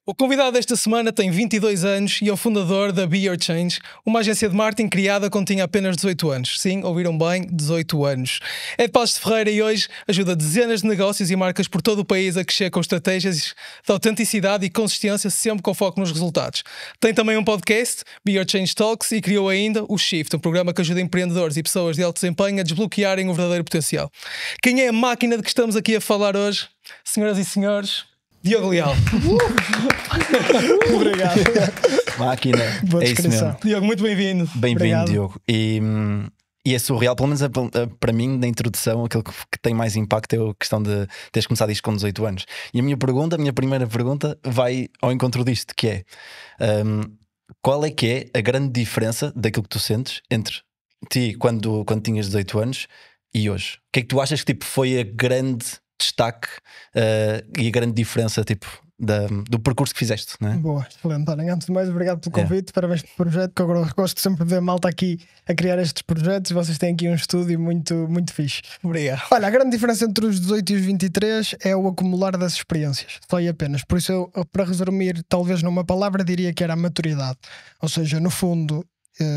O convidado desta semana tem 22 anos e é o fundador da Be Your Change, uma agência de marketing criada quando tinha apenas 18 anos. Sim, ouviram bem, 18 anos. É de Paços de Ferreira e hoje ajuda dezenas de negócios e marcas por todo o país a crescer com estratégias de autenticidade e consistência, sempre com foco nos resultados. Tem também um podcast, Be Your Change Talks, e criou ainda o Shift, um programa que ajuda empreendedores e pessoas de alto desempenho a desbloquearem o verdadeiro potencial. Quem é a máquina de que estamos aqui a falar hoje? Senhoras e senhores, Diogo Leal. Obrigado. Máquina. Boa É isso descrição. mesmo. Diogo, muito bem-vindo. Bem-vindo, Obrigado. Diogo. E é surreal, pelo menos para mim, na introdução, aquilo que tem mais impacto é a questão de teres começado isto com 18 anos. E a minha primeira pergunta, vai ao encontro disto, que é qual é que é a grande diferença daquilo que tu sentes entre ti quando tinhas 18 anos e hoje? O que é que tu achas que tipo, foi a grande destaque e a grande diferença tipo, do percurso que fizeste, não é? Boa, excelente. Olha, antes de mais, obrigado pelo convite, parabéns pelo projeto, que eu gosto sempre de ver malta aqui a criar estes projetos e vocês têm aqui um estúdio muito, muito fixe. Obrigado. Olha, a grande diferença entre os 18 e os 23 é o acumular das experiências, só e apenas. Por isso, eu, para resumir, talvez numa palavra, diria que era a maturidade. Ou seja, no fundo,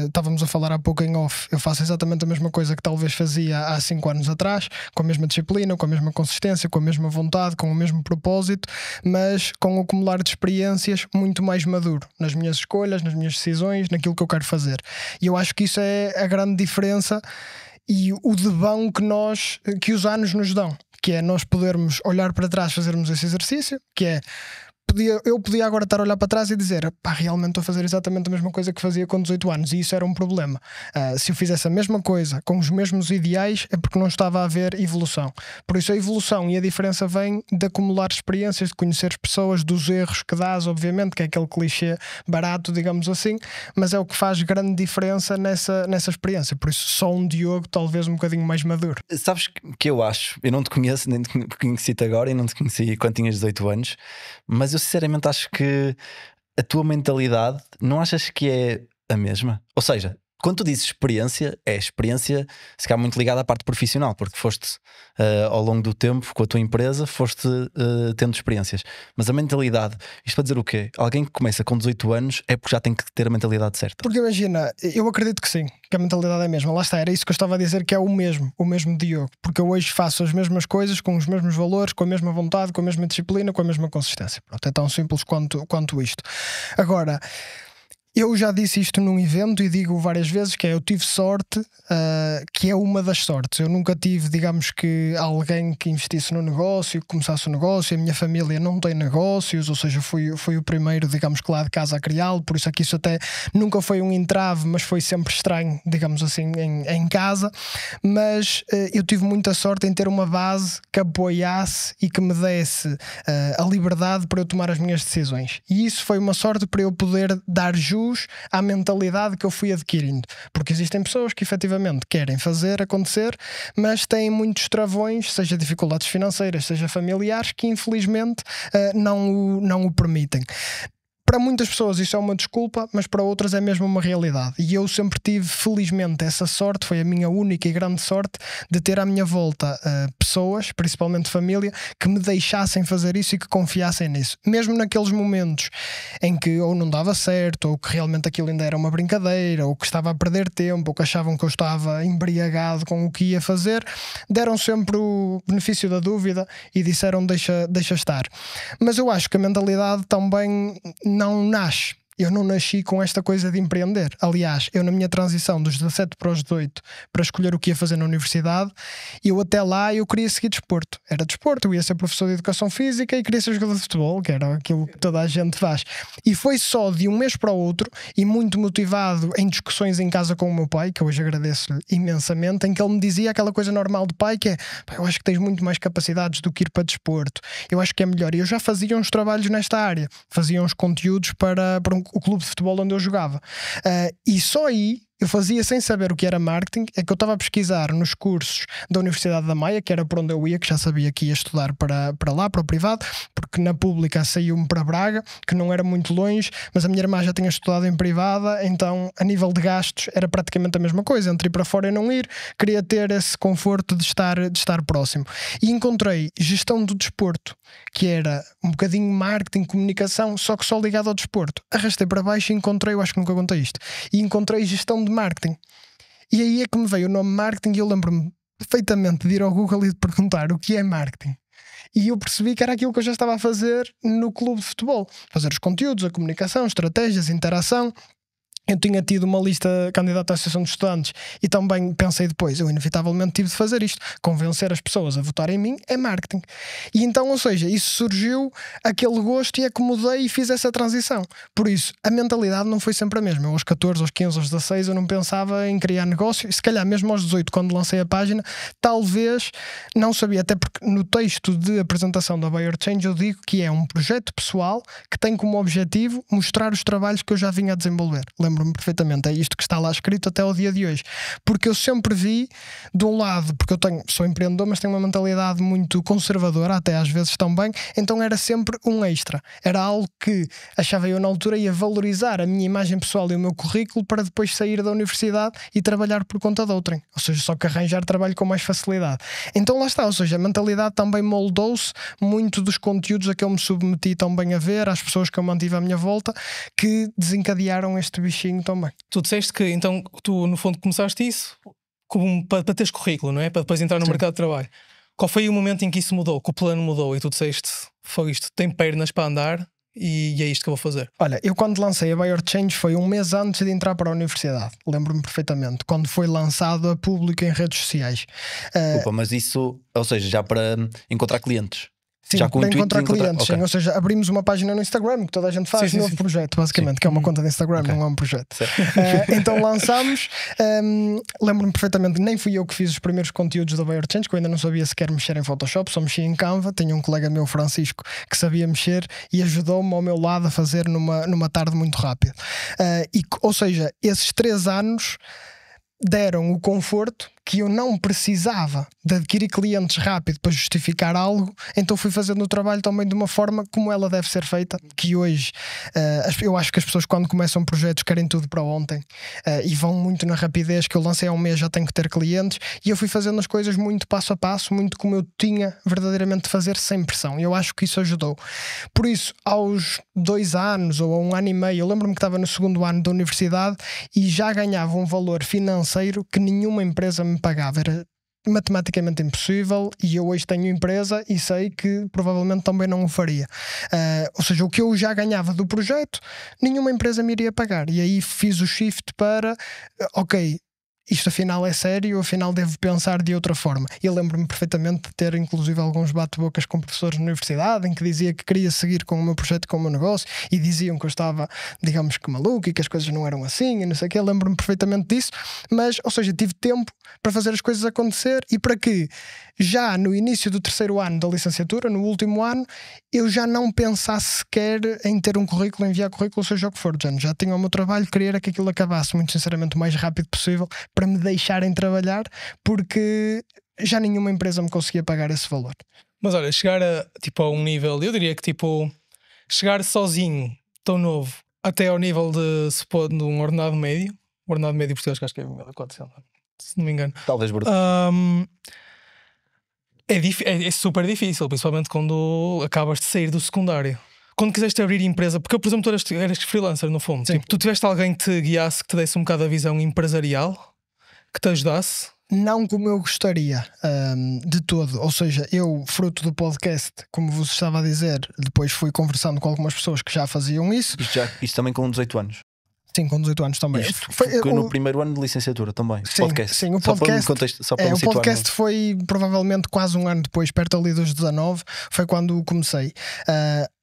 estávamos a falar há pouco em off, eu faço exatamente a mesma coisa que talvez fazia há 5 anos atrás, com a mesma disciplina, com a mesma consistência, com a mesma vontade, com o mesmo propósito, mas com o acumular de experiências muito mais maduro nas minhas escolhas, nas minhas decisões, naquilo que eu quero fazer. E eu acho que isso é a grande diferença e o devão que os anos nos dão, que é nós podermos olhar para trás, fazermos esse exercício, que é eu podia agora estar a olhar para trás e dizer pá, realmente estou a fazer exatamente a mesma coisa que fazia com 18 anos e isso era um problema. Se eu fizesse a mesma coisa com os mesmos ideais é porque não estava a haver evolução. Por isso a evolução e a diferença vem de acumular experiências, de conhecer as pessoas, dos erros que dás, obviamente, que é aquele clichê barato, digamos assim, mas é o que faz grande diferença nessa experiência. Por isso só um Diogo talvez um bocadinho mais maduro. Sabes que eu acho, eu não te conheço, nem te conheci-te agora e não te conheci quando tinhas 18 anos, mas eu sinceramente acho que a tua mentalidade não achas que é a mesma? Ou seja, quando tu dizes experiência, é experiência se calhar muito ligada à parte profissional, porque foste ao longo do tempo com a tua empresa, foste tendo experiências. Mas a mentalidade, isto para dizer o quê? Alguém que começa com 18 anos é porque já tem que ter a mentalidade certa. Porque imagina, eu acredito que sim, que a mentalidade é a mesma. Lá está, era isso que eu estava a dizer, que é o mesmo Diogo. Porque eu hoje faço as mesmas coisas, com os mesmos valores, com a mesma vontade, com a mesma disciplina, com a mesma consistência. Pronto, é tão simples quanto isto. Agora, eu já disse isto num evento e digo várias vezes que eu tive sorte, que é uma das sortes. Eu nunca tive, digamos que, alguém que investisse no negócio, que começasse o negócio. A minha família não tem negócios, ou seja, fui o primeiro, digamos que lá de casa a criá-lo. Por isso aqui isso até nunca foi um entrave, mas foi sempre estranho, digamos assim, em casa. Mas eu tive muita sorte em ter uma base que apoiasse e que me desse a liberdade para eu tomar as minhas decisões. E isso foi uma sorte para eu poder dar jus à mentalidade que eu fui adquirindo, porque existem pessoas que efetivamente querem fazer acontecer, mas têm muitos travões, seja dificuldades financeiras, seja familiares, que infelizmente não o permitem. Para muitas pessoas isso é uma desculpa, mas para outras é mesmo uma realidade. E eu sempre tive, felizmente, essa sorte, foi a minha única e grande sorte, de ter à minha volta pessoas, principalmente família, que me deixassem fazer isso e que confiassem nisso. Mesmo naqueles momentos em que ou não dava certo, ou que realmente aquilo ainda era uma brincadeira, ou que estava a perder tempo, ou que achavam que eu estava embriagado com o que ia fazer, deram sempre o benefício da dúvida e disseram deixa estar. Mas eu acho que a mentalidade também não nasce. Eu não nasci com esta coisa de empreender. Aliás, eu na minha transição dos 17 para os 18 para escolher o que ia fazer na universidade, eu até lá eu queria seguir desporto. Era desporto, eu ia ser professor de educação física e queria ser jogador de futebol, que era aquilo que toda a gente faz. E foi só de um mês para o outro, e muito motivado em discussões em casa com o meu pai, que eu hoje agradeço-lhe imensamente, em que ele me dizia aquela coisa normal de pai, que é: eu acho que tens muito mais capacidades do que ir para desporto, eu acho que é melhor. E eu já fazia uns trabalhos nesta área, fazia uns conteúdos para o clube de futebol onde eu jogava, e só aí eu fazia sem saber o que era marketing, é que eu estava a pesquisar nos cursos da Universidade da Maia, que era por onde eu ia, que já sabia que ia estudar para lá, para o privado, porque na pública saiu-me para Braga, que não era muito longe, mas a minha irmã já tinha estudado em privada, então a nível de gastos era praticamente a mesma coisa, entre ir para fora e não ir, queria ter esse conforto de estar próximo. E encontrei gestão do desporto, que era um bocadinho marketing, comunicação, só que só ligado ao desporto. Arrastei para baixo e encontrei, eu acho que nunca contei isto, e encontrei gestão de marketing. E aí é que me veio o nome marketing e eu lembro-me perfeitamente de ir ao Google e de perguntar o que é marketing. E eu percebi que era aquilo que eu já estava a fazer no clube de futebol. Fazer os conteúdos, a comunicação, estratégias, interação. Eu tinha tido uma lista candidata à Associação de Estudantes e também pensei depois, eu inevitavelmente tive de fazer isto, convencer as pessoas a votar em mim é marketing. E então, ou seja, isso surgiu aquele gosto e é que mudei e fiz essa transição. Por isso, a mentalidade não foi sempre a mesma. Eu, aos 14, aos 15, aos 16 eu não pensava em criar negócio, e se calhar mesmo aos 18 quando lancei a página, talvez não sabia, até porque no texto de apresentação da Buyer Change eu digo que é um projeto pessoal que tem como objetivo mostrar os trabalhos que eu já vinha a desenvolver. Lembro-me perfeitamente, é isto que está lá escrito até ao dia de hoje, porque eu sempre vi de um lado, porque sou empreendedor, mas tenho uma mentalidade muito conservadora, até às vezes também, então era sempre um extra, era algo que achava eu na altura ia valorizar a minha imagem pessoal e o meu currículo para depois sair da universidade e trabalhar por conta de outrem, ou seja, só que arranjar trabalho com mais facilidade. Então lá está, ou seja, a mentalidade também moldou-se muito dos conteúdos a que eu me submeti também a ver, às pessoas que eu mantive à minha volta, que desencadearam este bichinho também. Tu disseste que então tu no fundo começaste isso para teres currículo, não é? Para depois entrar no mercado de trabalho. Qual foi o momento em que isso mudou, que o plano mudou e tu disseste, foi isto, tem pernas para andar e é isto que eu vou fazer? Olha, eu quando lancei a Buyer Change foi um mês antes de entrar para a universidade, lembro-me perfeitamente, quando foi lançado a público em redes sociais. Opa, mas isso, ou seja, já para encontrar clientes. Sim, já com para o intuito encontrar de clientes, okay. sim, ou seja, abrimos uma página no Instagram que toda a gente faz, novo projeto basicamente, que é uma conta de Instagram, não é um projeto. Então lançámos, lembro-me perfeitamente, nem fui eu que fiz os primeiros conteúdos da Buyer Change, que eu ainda não sabia sequer mexer em Photoshop, só mexia em Canva, tinha um colega meu, Francisco, que sabia mexer e ajudou-me ao meu lado a fazer numa tarde muito rápida. Ou seja, esses 3 anos deram o conforto que eu não precisava de adquirir clientes rápido para justificar algo, então fui fazendo o trabalho também de uma forma como ela deve ser feita, que hoje eu acho que as pessoas quando começam projetos querem tudo para ontem e vão muito na rapidez, que eu lancei há um mês já tenho que ter clientes, e eu fui fazendo as coisas muito passo a passo, muito como eu tinha verdadeiramente de fazer, sem pressão, e eu acho que isso ajudou. Por isso, aos 2 anos ou a 1 ano e meio, eu lembro-me que estava no 2º ano da universidade e já ganhava um valor financeiro que nenhuma empresa me pagava, era matematicamente impossível, e eu hoje tenho empresa e sei que provavelmente também não o faria. Ou seja, o que eu já ganhava do projeto, nenhuma empresa me iria pagar, e aí fiz o shift para ok, isto afinal é sério, afinal devo pensar de outra forma. E eu lembro-me perfeitamente de ter inclusive alguns bate-bocas com professores na universidade em que dizia que queria seguir com o meu projeto, com o meu negócio, e diziam que eu estava, digamos que maluco e que as coisas não eram assim e não sei o quê. Eu lembro-me perfeitamente disso, mas, ou seja, tive tempo para fazer as coisas acontecer e para que já no início do 3º ano da licenciatura, no último ano, eu já não pensasse sequer em ter um currículo, enviar currículo, seja o que for, já tinha o meu trabalho, queria que aquilo acabasse muito sinceramente o mais rápido possível para me deixarem trabalhar, porque já nenhuma empresa me conseguia pagar esse valor. Mas olha, chegar a um nível, eu diria que chegar sozinho, tão novo, até ao nível de um ordenado médio português, que acho que é 1.400, se não me engano. Talvez bruto. É super difícil, principalmente quando acabas de sair do secundário. Quando quiseste abrir empresa, porque eu presumo que tu eras freelancer no fundo, tipo, tu tiveste alguém que te guiasse, que te desse um bocado a visão empresarial, que te ajudasse? Não como eu gostaria, de todo. Ou seja, eu, fruto do podcast, como vos estava a dizer, depois fui conversando com algumas pessoas que já faziam isso. Isto também com 18 anos. Sim, com 18 anos também. Foi no primeiro ano de licenciatura também. Sim, podcast. Sim, o podcast, o podcast foi provavelmente quase um ano depois, perto ali dos 19, foi quando comecei.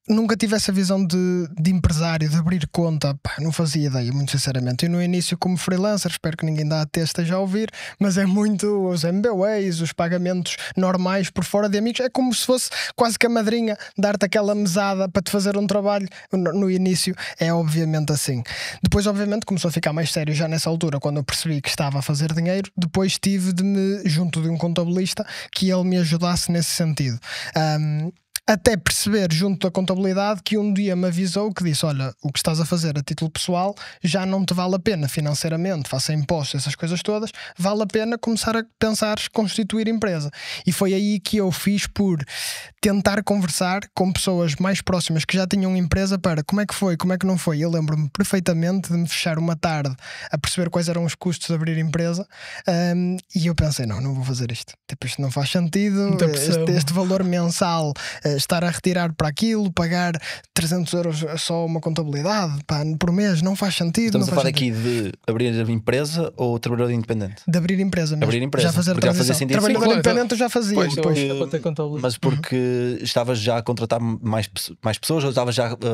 nunca tive essa visão de empresário, de abrir conta. Pá, não fazia ideia, muito sinceramente. E no início, como freelancer, espero que ninguém da AT esteja a ouvir, mas é muito os MBWays, os pagamentos normais por fora de amigos. É como se fosse quase que a madrinha dar-te aquela mesada para te fazer um trabalho. No início é obviamente assim. Depois, obviamente, começou a ficar mais sério já nessa altura, quando eu percebi que estava a fazer dinheiro. Depois tive de me, junto de um contabilista, que ele me ajudasse nesse sentido. Até perceber junto da contabilidade que um dia me avisou, que disse: olha, o que estás a fazer a título pessoal já não te vale a pena financeiramente, faça impostos, essas coisas todas, vale a pena começar a pensar constituir empresa. E foi aí que eu fiz por tentar conversar com pessoas mais próximas que já tinham empresa para como é que foi, como é que não foi. Eu lembro-me perfeitamente de me fechar uma tarde a perceber quais eram os custos de abrir empresa, e eu pensei: não vou fazer isto, tipo, isto não faz sentido, este valor mensal, estar a retirar para aquilo, pagar 300 euros só uma contabilidade, pá, por mês, não faz sentido. Estamos não a falar faz sentido. aqui de abrir a empresa ou trabalhador independente? De abrir empresa mesmo. Abrir empresa. Já fazer Porque já fazia sentido. Trabalhador Sim, claro, independente eu já fazia. Pois, depois. para ter contabilidade. Mas porque estavas já a contratar mais pessoas ou estavas já Porque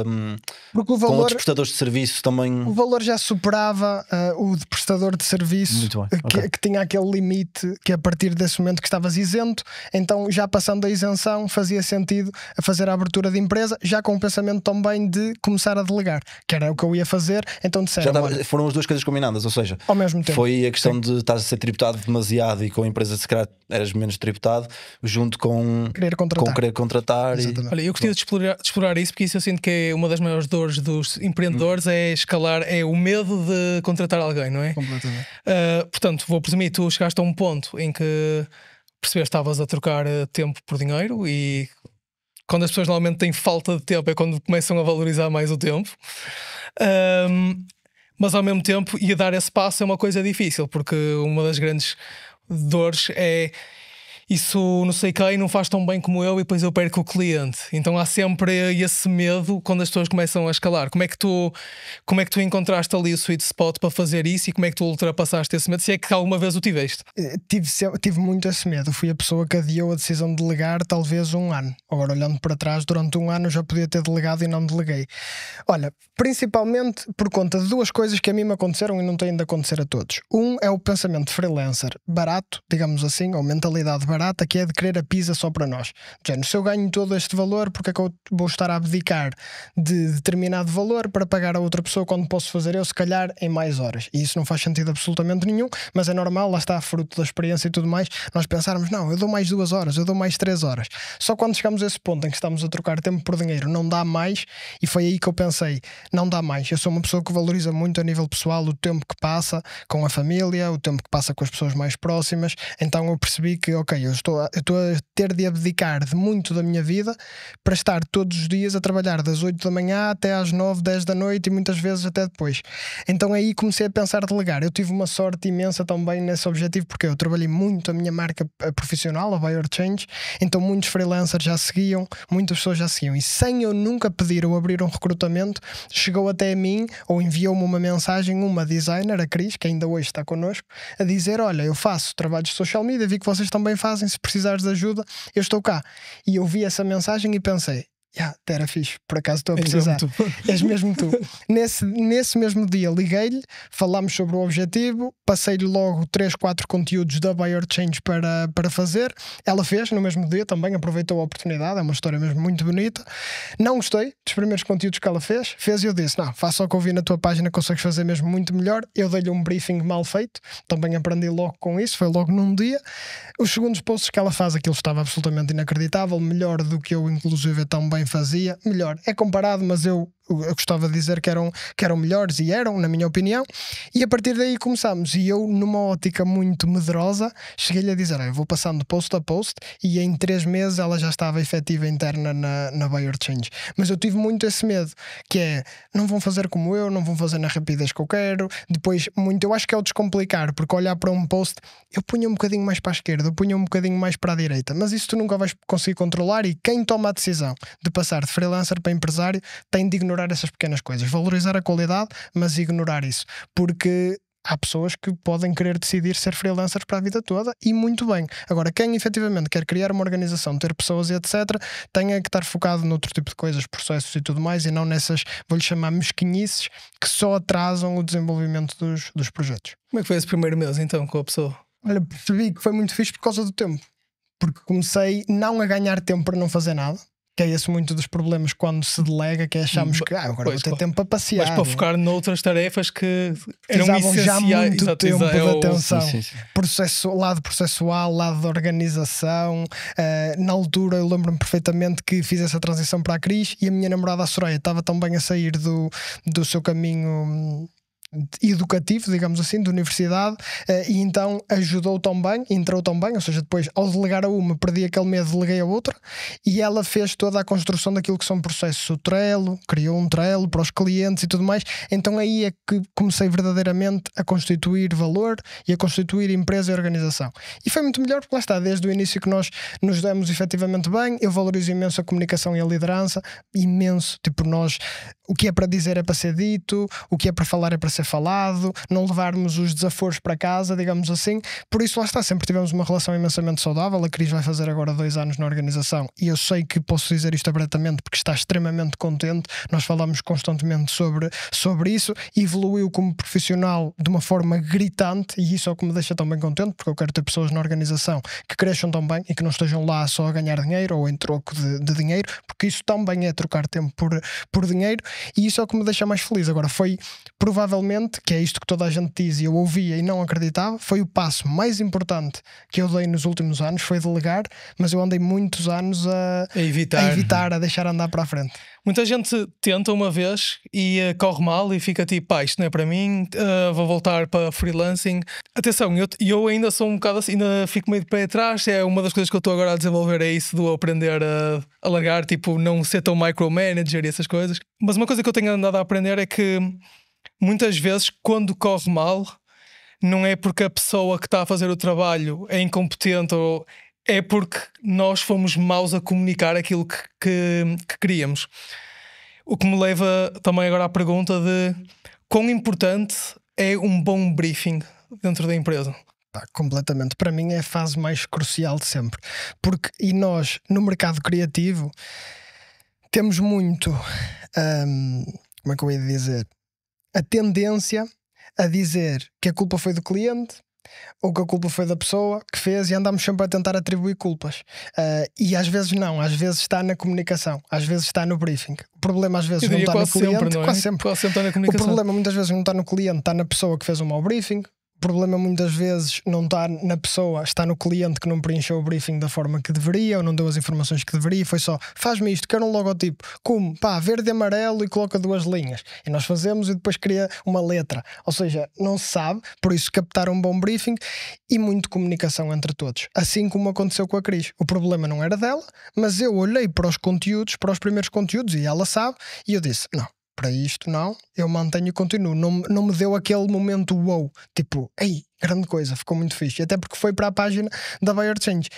o com outros valor, prestadores de serviço também? o valor já superava o de prestador de serviço. Muito bem, ok. Que tinha aquele limite que a partir desse momento que estavas isento, então já passando a isenção fazia sentido a fazer a abertura de empresa, já com o pensamento também de começar a delegar, que era o que eu ia fazer. Então disseram, Foram as duas coisas combinadas, ou seja, ao mesmo tempo. foi a questão de estás a ser tributado demasiado e com a empresa se calhar eras menos tributado, junto com Querer contratar. com querer contratar. Exatamente. Olha, eu gostaria de explorar isso, porque isso eu sinto que é uma das maiores dores dos empreendedores, é escalar, é o medo de contratar alguém, não é? Completamente. Portanto, vou presumir, tu chegaste a um ponto em que percebeste que estavas a trocar tempo por dinheiro, e quando as pessoas normalmente têm falta de tempo é quando começam a valorizar mais o tempo. Mas ao mesmo tempo, e a dar esse passo é uma coisa difícil, porque uma das grandes dores é: isso não sei quem não faz tão bem como eu e depois eu perco o cliente. Então há sempre esse medo quando as pessoas começam a escalar. Como é que tu encontraste ali o sweet spot para fazer isso, e como é que tu ultrapassaste esse medo, se é que alguma vez o tiveste? Tive muito esse medo. Fui a pessoa que adiou a decisão de delegar talvez um ano. Agora, olhando para trás, durante um ano eu já podia ter delegado e não deleguei. Olha, principalmente por conta de duas coisas que a mim me aconteceram e não têm de acontecer a todos. Um é o pensamento freelancer barato, digamos assim, ou mentalidade barata, que é de querer a pizza só para nós. Se eu ganho todo este valor, porque é que eu vou estar a abdicar de determinado valor para pagar a outra pessoa quando posso fazer eu, se calhar, em mais horas? E isso não faz sentido absolutamente nenhum, mas é normal, lá está, fruto da experiência e tudo mais, nós pensarmos: não, eu dou mais 2 horas, eu dou mais 3 horas. Só quando chegamos a esse ponto em que estamos a trocar tempo por dinheiro, não dá mais, e foi aí que eu pensei: não dá mais. Eu sou uma pessoa que valoriza muito a nível pessoal o tempo que passa com a família, o tempo que passa com as pessoas mais próximas. Então eu percebi que, ok, eu estou a ter de abdicar de muito da minha vida para estar todos os dias a trabalhar das 8 da manhã até às 9, 10 da noite, e muitas vezes até depois. Então aí comecei a pensar delegar. Eu tive uma sorte imensa também nesse objetivo, porque eu trabalhei muito a minha marca profissional, a Buyer Change, então muitos freelancers já seguiam, muitas pessoas já seguiam, e sem eu nunca pedir ou abrir um recrutamento, chegou até a mim ou enviou-me uma mensagem uma designer, a Cris, que ainda hoje está connosco, a dizer: olha, eu faço trabalhos de social media, vi que vocês também fazem, se precisares de ajuda, eu estou cá. E eu vi essa mensagem e pensei: até era fixe, por acaso estou a precisar. És mesmo tu. Nesse mesmo dia liguei-lhe, falámos sobre o objetivo, passei-lhe logo 3, 4 conteúdos da Buyer Change para fazer. Ela fez no mesmo dia também, aproveitou a oportunidade, é uma história mesmo muito bonita. Não gostei dos primeiros conteúdos que ela fez e eu disse: não, faça o que eu vi na tua página, consegues fazer mesmo muito melhor. Eu dei-lhe um briefing mal feito, também aprendi logo com isso, foi logo num dia. Os segundos posts que ela faz, aquilo estava absolutamente inacreditável, melhor do que eu inclusive também fazia. Melhor, é comparado, mas eu gostava de dizer que eram melhores, e eram, na minha opinião. E a partir daí começámos, e eu, numa ótica muito medrosa, cheguei-lhe a dizer: eu vou passando post a post, e em 3 meses ela já estava efetiva interna na Buyer Change. Mas eu tive muito esse medo, que é: não vão fazer como eu, não vão fazer na rapidez que eu quero. Depois, eu acho que é o descomplicar, porque olhar para um post, eu punha um bocadinho mais para a esquerda, eu punha um bocadinho mais para a direita, mas isso tu nunca vais conseguir controlar, e quem toma a decisão de passar de freelancer para empresário tem de ignorar essas pequenas coisas, valorizar a qualidade, mas ignorar isso, porque há pessoas que podem querer decidir ser freelancers para a vida toda e muito bem. Agora, quem efetivamente quer criar uma organização, ter pessoas e etc, tem que estar focado noutro tipo de coisas, processos e tudo mais, e não nessas, vou-lhe chamar mesquinhices, que só atrasam o desenvolvimento dos projetos. Como é que foi esse primeiro mês então com a pessoa? Olha, percebi que foi muito fixe por causa do tempo, porque comecei não a ganhar tempo para não fazer nada, que é esse muito dos problemas quando se delega, que achamos que agora vou ter tempo para passear. Mas para focar noutras tarefas que eram precisavam já essenciais. muito tempo de atenção. Sim. Lado processual, lado de organização. Na altura eu lembro-me perfeitamente que fiz essa transição para a Cris e a minha namorada, a Soraya, estava tão bem a sair do seu caminho educativo, digamos assim, de universidade, e então ajudou tão bem, entrou tão bem, ou seja, depois ao delegar a uma perdi aquele medo, deleguei a outra, e ela fez toda a construção daquilo que são processos, o Trello, criou um Trello para os clientes e tudo mais. Então aí é que comecei verdadeiramente a constituir valor e a constituir empresa e organização, e foi muito melhor porque lá está, desde o início que nós nos demos efetivamente bem. Eu valorizo imenso a comunicação e a liderança, imenso, tipo, nós, o que é para dizer é para ser dito, o que é para falar é para ser falado, não levarmos os desaforos para casa, digamos assim. Por isso lá está, sempre tivemos uma relação imensamente saudável. A Cris vai fazer agora 2 anos na organização e eu sei que posso dizer isto abertamente porque está extremamente contente. Nós falamos constantemente sobre isso, e evoluiu como profissional de uma forma gritante, e isso é o que me deixa tão bem contente, porque eu quero ter pessoas na organização que cresçam tão bem e que não estejam lá só a ganhar dinheiro ou em troco de dinheiro, porque isso também é trocar tempo por dinheiro, e isso é o que me deixa mais feliz. Agora, foi provavelmente, que é isto que toda a gente diz e eu ouvia e não acreditava, foi o passo mais importante que eu dei nos últimos anos, foi delegar, mas eu andei muitos anos a evitar, a deixar andar para a frente. Muita gente tenta uma vez e corre mal e fica tipo, pá, isto não é para mim, vou voltar para freelancing. Atenção, eu ainda sou um bocado assim, ainda fico meio de pé atrás. É uma das coisas que eu estou agora a desenvolver, é isso do aprender a largar, tipo, não ser tão micromanager e essas coisas. Mas uma coisa que eu tenho andado a aprender é que muitas vezes quando corre mal não é porque a pessoa que está a fazer o trabalho é incompetente, ou é porque nós fomos maus a comunicar aquilo que queríamos. O que me leva também agora à pergunta de quão importante é um bom briefing dentro da empresa. Completamente. Para mim é a fase mais crucial de sempre. Porque, e nós, no mercado criativo, temos muito, como é que eu ia dizer, a tendência a dizer que a culpa foi do cliente ou que a culpa foi da pessoa que fez, e andamos sempre a tentar atribuir culpas. E às vezes não, às vezes está na comunicação, às vezes está no briefing. O problema às vezes não está no cliente, sempre, não é? Quase sempre está na comunicação. O problema muitas vezes não está no cliente, está na pessoa que fez um mau briefing. O problema muitas vezes não está na pessoa, está no cliente que não preencheu o briefing da forma que deveria ou não deu as informações que deveria. Foi só, faz-me isto, quero um logotipo, como, pá, verde e amarelo e coloca 2 linhas. E nós fazemos e depois cria uma letra. Ou seja, não se sabe, por isso captar um bom briefing e muito comunicação entre todos. Assim como aconteceu com a Cris. O problema não era dela, mas eu olhei para os conteúdos, para os primeiros conteúdos, e ela sabe, e eu disse, não. Para isto não, eu mantenho e continuo. Não me deu aquele momento wow, tipo, ei, grande coisa, ficou muito fixe. Até porque foi para a página da Buyer Change.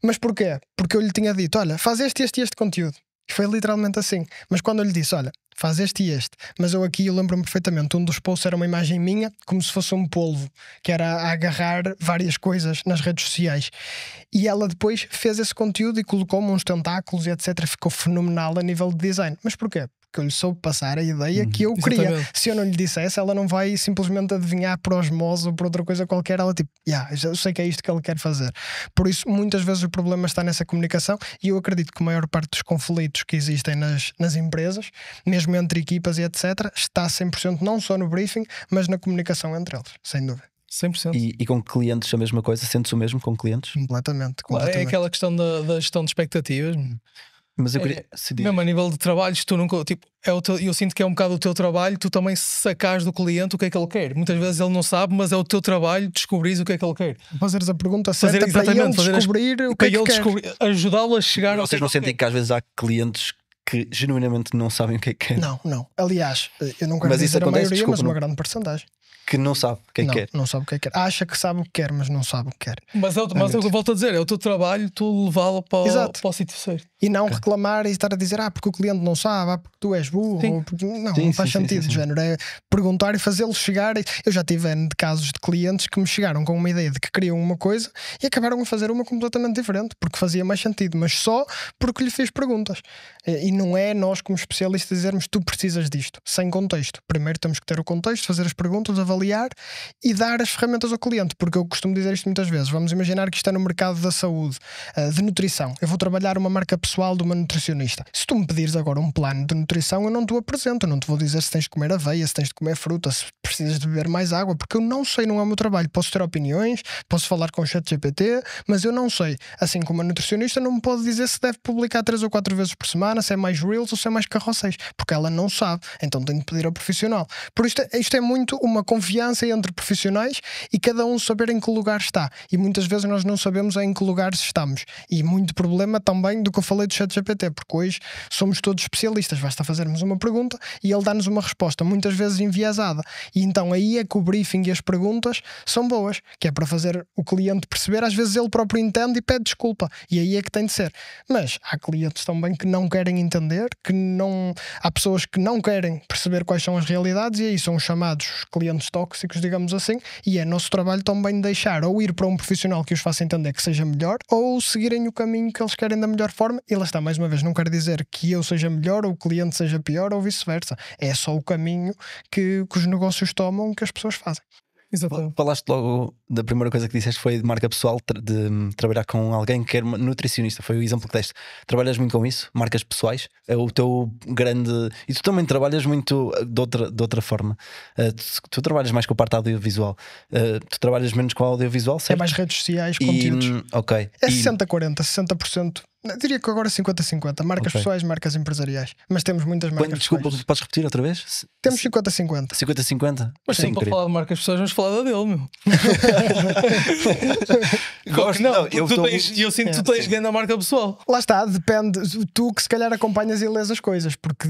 Mas porquê? Porque eu lhe tinha dito, olha, faz este conteúdo. Foi literalmente assim. Mas quando eu lhe disse, olha, faz este e este, mas eu lembro-me perfeitamente, um dos posts era uma imagem minha, como se fosse um polvo, que era a agarrar várias coisas nas redes sociais. E ela depois fez esse conteúdo e colocou-me uns tentáculos e etc. Ficou fenomenal a nível de design. Mas porquê? Porque eu lhe soube passar a ideia que eu queria. Se eu não lhe dissesse, ela não vai simplesmente adivinhar por osmose ou por outra coisa qualquer. Ela tipo, eu sei que é isto que ele quer fazer. Por isso, muitas vezes o problema está nessa comunicação, e eu acredito que a maior parte dos conflitos que existem nas empresas, mesmo entre equipas e etc., está 100% não só no briefing, mas na comunicação entre eles, sem dúvida. 100%. E com clientes a mesma coisa? Sentes o mesmo com clientes? Completamente. Claro, é aquela questão da gestão de expectativas. Mas eu queria... Mesmo a nível de trabalhos, tu nunca, tipo, eu sinto que é um bocado o teu trabalho, tu também sacares do cliente o que é que ele quer. Muitas vezes ele não sabe, mas é o teu trabalho descobrir o que é que ele quer. Fazeres a pergunta certa para ele descobrir o que é que quer. Ajudá-lo a chegar. Vocês não sentem que às vezes há clientes que genuinamente não sabem o que é que quer? Não. Aliás, eu não quero dizer a maioria, mas uma grande porcentagem. que não sabe o que é que quer. Não sabe o que é que quer. Acha que sabe o que quer, mas não sabe o que quer. Mas eu volto a dizer, é o teu trabalho, tu levá-lo para o sítio certo. E não reclamar e estar a dizer porque o cliente não sabe, porque tu és burro, ou porque... não faz sentido. De género, é perguntar e fazê-lo chegar. Eu já tive de casos de clientes que me chegaram com uma ideia de que queriam uma coisa e acabaram a fazer uma completamente diferente, porque fazia mais sentido, mas só porque lhe fiz perguntas. E não é nós, como especialistas, dizermos tu precisas disto, sem contexto. Primeiro temos que ter o contexto, fazer as perguntas, avaliar e dar as ferramentas ao cliente, porque eu costumo dizer isto muitas vezes. Vamos imaginar que isto é no mercado da saúde, de nutrição. Eu vou trabalhar uma marca pessoal de uma nutricionista. Se tu me pedires agora um plano de nutrição, eu não te o apresento, eu não te vou dizer se tens de comer aveia, se tens de comer fruta, se precisas de beber mais água, porque eu não sei, não é o meu trabalho. Posso ter opiniões, posso falar com o ChatGPT, mas eu não sei. Assim como a nutricionista não me pode dizer se deve publicar 3 ou 4 vezes por semana, se é mais Reels ou se é mais carrosséis, porque ela não sabe, então tem de pedir ao profissional. Por isto é muito uma confiança entre profissionais e cada um saber em que lugar está, e muitas vezes nós não sabemos em que lugar estamos, e muito problema também do que eu falei do ChatGPT, porque hoje somos todos especialistas, basta fazermos uma pergunta e ele dá-nos uma resposta, muitas vezes enviesada, e então aí é que o briefing e as perguntas são boas, que é para fazer o cliente perceber, às vezes ele próprio entende e pede desculpa, e aí é que tem de ser. Mas há clientes também que não querem entender, há pessoas que não querem perceber quais são as realidades, e aí são os chamados clientes tóxicos, digamos assim, e é nosso trabalho também deixar ou ir para um profissional que os faça entender que seja melhor, ou seguirem o caminho que eles querem da melhor forma. E lá está, mais uma vez, não quero dizer que eu seja melhor ou o cliente seja pior ou vice-versa, é só o caminho que os negócios tomam, que as pessoas fazem. Exatamente. Falaste logo da primeira coisa que disseste foi de marca pessoal, de trabalhar com alguém que quer nutricionista. Foi o exemplo que deste. Trabalhas muito com isso, marcas pessoais, é o teu grande. E tu também trabalhas muito de outra forma. Tu trabalhas mais com a parte audiovisual. Tu trabalhas menos com a audiovisual, certo? É mais redes sociais, conteúdos. Ok. É 60-40, 60%. Eu diria que agora 50-50. Marcas pessoais, marcas empresariais. Mas temos muitas marcas Desculpa, pessoais. podes repetir outra vez? Temos 50-50. 50-50? Mas sempre para falar de marcas pessoas, vamos falar da dele, meu. Gosto, não, eu eu sinto que tu tens ganho na marca pessoal. Lá está, depende. Tu que se calhar acompanhas e lês as coisas, porque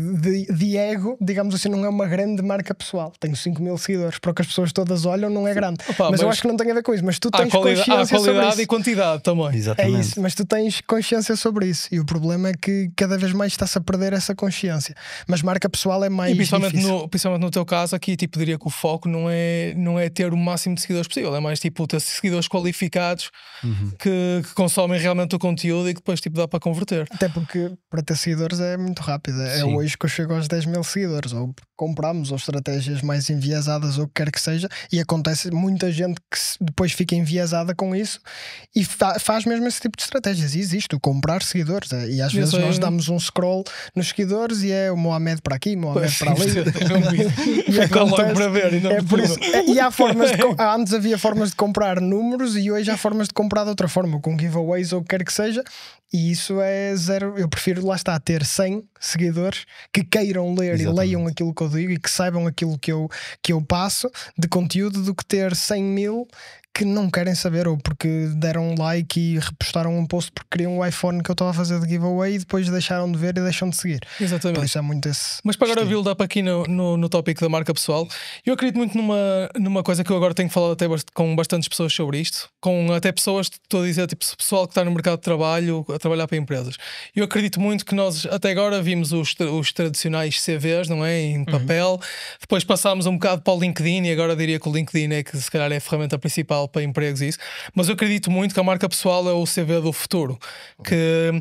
Diego, digamos assim, não é uma grande marca pessoal. Tenho 5.000 seguidores, para o que as pessoas todas olham, não é grande. Opa, mas eu acho que não tem a ver com isso. Mas tu tens consciência há sobre qualidade isso. E quantidade também. Exatamente. É isso, mas tu tens consciência sobre isso. E o problema é que cada vez mais está-se a perder essa consciência. Mas marca pessoal é mais difícil. Principalmente no teu caso aqui, tipo, diria que o foco não é ter o máximo de seguidores possível, é mais tipo ter seguidores qualificados que consomem realmente o conteúdo e que depois tipo dá para converter. Até porque para ter seguidores é muito rápido. É hoje que eu chego aos 10.000 seguidores, ou compramos, ou estratégias mais enviesadas, ou o que quer que seja, e acontece muita gente que depois fica enviesada com isso e faz mesmo esse tipo de estratégias. E existe o comprar seguidores, e às vezes nós damos um scroll nos seguidores e é o Mohamed para aqui, Mohamed para ali. E acontece, para ver, e não é por isso. E há formas antes havia formas de comprar números e hoje há formas de comprar de outra forma, com giveaways ou o que quer que seja, e isso é zero. Eu prefiro, lá está, ter 100 seguidores que queiram ler e leiam aquilo que eu digo e que saibam aquilo que eu passo de conteúdo, do que ter 100.000 que não querem saber, ou porque deram um like e repostaram um post porque queriam o iPhone que eu estava a fazer de giveaway e depois deixaram de ver e deixam de seguir. Exatamente. Por isso é muito esse. Mas para agora build up aqui no tópico da marca pessoal, eu acredito muito numa coisa que eu agora tenho falado até com bastantes pessoas sobre isto, com até pessoas, estou a dizer, tipo, pessoal que está no mercado de trabalho a trabalhar para empresas. Eu acredito muito que nós até agora vimos os tradicionais CVs, não é? Em papel, depois passámos um bocado para o LinkedIn, e agora diria que o LinkedIn é que se calhar é a ferramenta principal para empregos e isso, mas eu acredito muito que a marca pessoal é o CV do futuro, que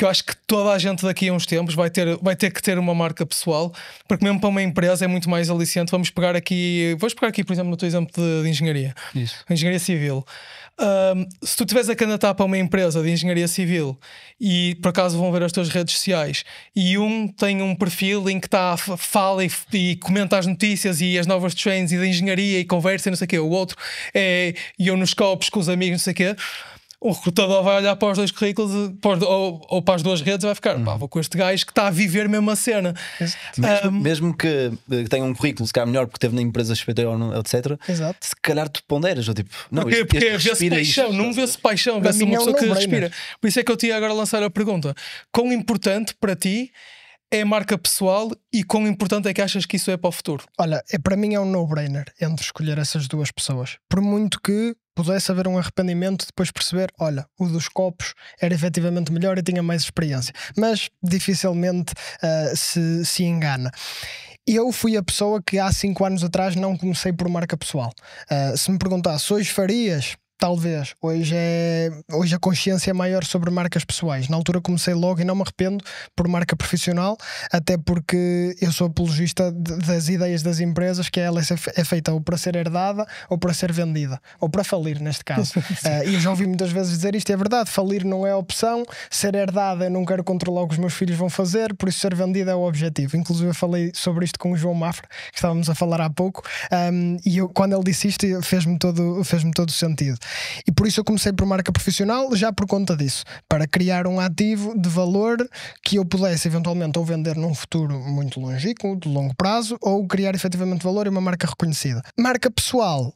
eu acho que toda a gente daqui a uns tempos vai ter que ter uma marca pessoal, porque mesmo para uma empresa é muito mais aliciante. Vamos pegar aqui, por exemplo, no teu exemplo de engenharia. Isso. Engenharia civil. Se tu estiveres a candidatar para uma empresa de engenharia civil e por acaso vão ver as tuas redes sociais e tem um perfil em que fala e comenta as notícias e as novas trends e da engenharia e conversa e não sei o quê, o outro é eu nos copos com os amigos, não sei o quê, o recrutador vai olhar para os dois currículos ou para as duas redes e vai ficar, vou com este gajo que está a viver mesmo a cena. Mesmo que tenha um currículo, se calhar melhor porque teve na empresa XPT ou etc. Exato. Se calhar tu ponderas, ou tipo, não, porque vê-se paixão, não vê-se paixão, vê-se uma pessoa que respira. Por isso é que eu te ia agora lançar a pergunta: quão importante para ti é a marca pessoal e quão importante é que achas que isso é para o futuro? Olha, para mim é um no-brainer entre escolher essas duas pessoas. Por muito que pudesse haver um arrependimento, depois perceber, olha, o dos copos era efetivamente melhor e tinha mais experiência. Mas dificilmente se engana. Eu fui a pessoa que há 5 anos atrás não comecei por marca pessoal. Se me perguntasse, hoje farias? Talvez. Hoje a consciência é maior sobre marcas pessoais. Na altura comecei logo e não me arrependo por marca profissional, até porque eu sou apologista das ideias das empresas, que ela é feita ou para ser herdada ou para ser vendida, ou para falir neste caso. E eu já ouvi muitas vezes dizer isto, é verdade, falir não é a opção, ser herdada eu não quero controlar o que os meus filhos vão fazer, por isso ser vendida é o objetivo. Inclusive eu falei sobre isto com o João Mafra, que estávamos a falar há pouco, e quando ele disse isto fez-me todo sentido. E por isso eu comecei por marca profissional, já por conta disso, para criar um ativo de valor que eu pudesse eventualmente ou vender num futuro muito longínquo, de longo prazo, ou criar efetivamente valor e uma marca reconhecida. Marca pessoal,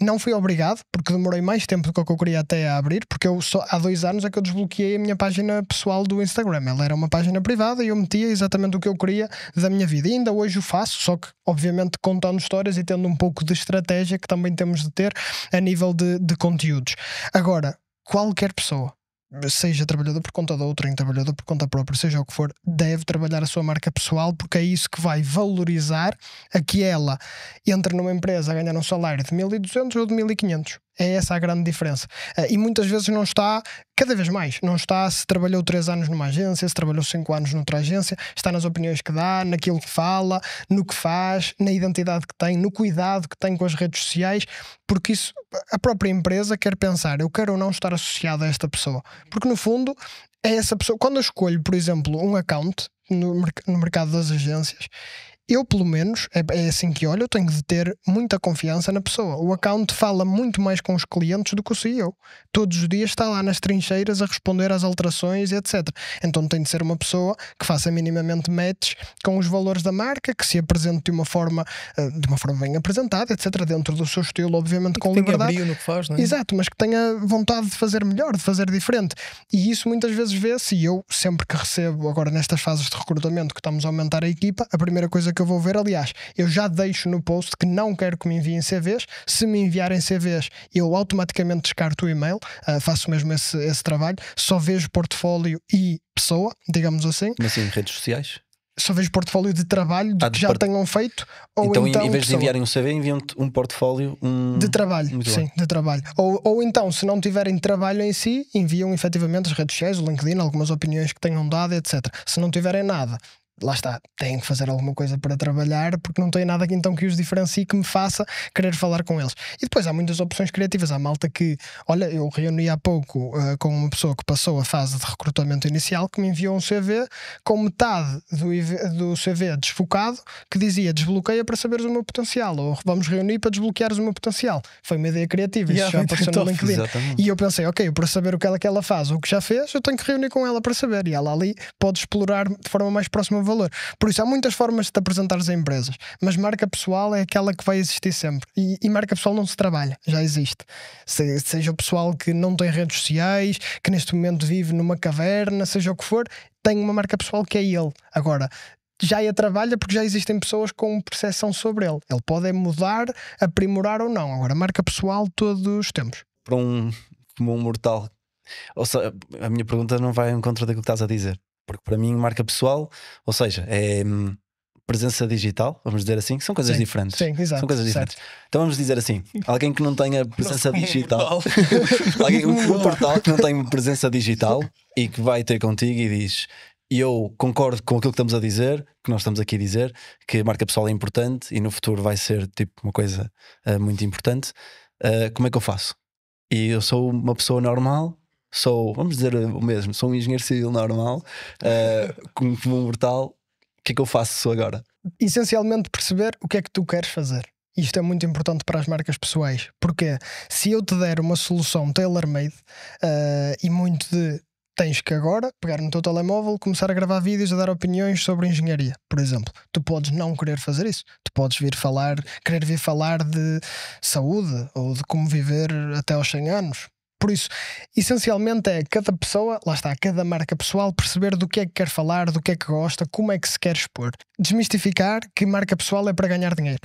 não fui obrigado, porque demorei mais tempo do que eu queria até a abrir, porque há 2 anos é que eu desbloqueei a minha página pessoal do Instagram. Ela era uma página privada e eu metia exatamente o que eu queria da minha vida, e ainda hoje o faço, só que obviamente contando histórias e tendo um pouco de estratégia que também temos de ter a nível de conteúdos. Agora, qualquer pessoa, seja trabalhador por conta de outrem, trabalhador por conta própria, seja o que for, deve trabalhar a sua marca pessoal, porque é isso que vai valorizar a que ela entre numa empresa a ganhar um salário de 1.200 ou de 1.500. É essa a grande diferença. E muitas vezes não está, cada vez mais, não está se trabalhou 3 anos numa agência, se trabalhou 5 anos noutra agência, está nas opiniões que dá, naquilo que fala, no que faz, na identidade que tem, no cuidado que tem com as redes sociais, porque isso, a própria empresa quer pensar, eu quero ou não estar associado a esta pessoa, porque no fundo é essa pessoa. Quando eu escolho, por exemplo, um account no mercado das agências, eu, pelo menos, é assim que olho, eu tenho de ter muita confiança na pessoa. O account fala muito mais com os clientes do que o CEO. Todos os dias está lá nas trincheiras a responder às alterações e etc. Então tem de ser uma pessoa que faça minimamente match com os valores da marca, que se apresente de uma forma bem apresentada, etc. Dentro do seu estilo, obviamente com liberdade. Tenha brilho no que faz, não é? Exato, mas que tenha vontade de fazer melhor, de fazer diferente. E isso muitas vezes vê-se, e eu sempre que recebo, agora nestas fases de recrutamento que estamos a aumentar a equipa, a primeira coisa que eu vou ver, aliás, eu já deixo no post que não quero que me enviem CVs. Se me enviarem CVs, eu automaticamente descarto o e-mail, faço mesmo esse trabalho, só vejo portfólio e pessoa, digamos assim. Mas assim, redes sociais? Só vejo portfólio de trabalho que já tenham feito. Ou então em vez de pessoa. enviarem um CV, enviam-te um portfólio de trabalho. Sim, de trabalho. Ou então, se não tiverem trabalho em si, enviam efetivamente as redes sociais, o LinkedIn, algumas opiniões que tenham dado, etc. Se não tiverem nada, lá está, têm que fazer alguma coisa para trabalhar, porque não tem nada aqui então que os diferencie, que me faça querer falar com eles. E depois há muitas opções criativas. Há malta que, olha, eu reuni há pouco com uma pessoa que passou a fase de recrutamento inicial, que me enviou um CV com metade do CV desfocado, que dizia desbloqueia para saberes o meu potencial, ou vamos reunir para desbloqueares o meu potencial. Foi uma ideia criativa, isso já apareceu no LinkedIn. Exatamente. E eu pensei, ok, para saber o que ela faz ou o que já fez, eu tenho que reunir com ela para saber, e ela ali pode explorar de forma mais próxima valor. Por isso há muitas formas de te apresentares a empresas, mas marca pessoal é aquela que vai existir sempre, e marca pessoal não se trabalha, já existe. Seja o pessoal que não tem redes sociais, que neste momento vive numa caverna, seja o que for, tem uma marca pessoal que é ele. Agora, já a trabalha porque já existem pessoas com percepção sobre ele. Ele pode mudar, aprimorar ou não. Agora, marca pessoal todos os tempos. Para um mortal, ou seja, a minha pergunta não vai em contra daquilo que estás a dizer. Porque para mim, marca pessoal, ou seja, é presença digital, vamos dizer assim, são coisas diferentes. Sim, exato. São coisas diferentes. Certo. Então vamos dizer assim: alguém que não tenha presença digital, um portal que não tem presença digital e que vai ter contigo e diz: e eu concordo com aquilo que estamos a dizer, que nós estamos aqui a dizer, que a marca pessoal é importante e no futuro vai ser tipo uma coisa muito importante. Como é que eu faço? E eu sou uma pessoa normal. Vamos dizer o mesmo, sou um engenheiro civil normal, como um mortal. O que é que eu faço agora? Essencialmente perceber o que é que tu queres fazer. Isto é muito importante para as marcas pessoais, porque se eu te der uma solução tailor-made e muito de tens que agora pegar no teu telemóvel, começar a gravar vídeos, a dar opiniões sobre engenharia, por exemplo, tu podes não querer fazer isso. Tu podes querer vir falar de saúde ou de como viver até aos 100 anos. Por isso, essencialmente é cada pessoa, lá está, cada marca pessoal perceber do que é que quer falar, do que é que gosta, como é que se quer expor. Desmistificar que marca pessoal é para ganhar dinheiro.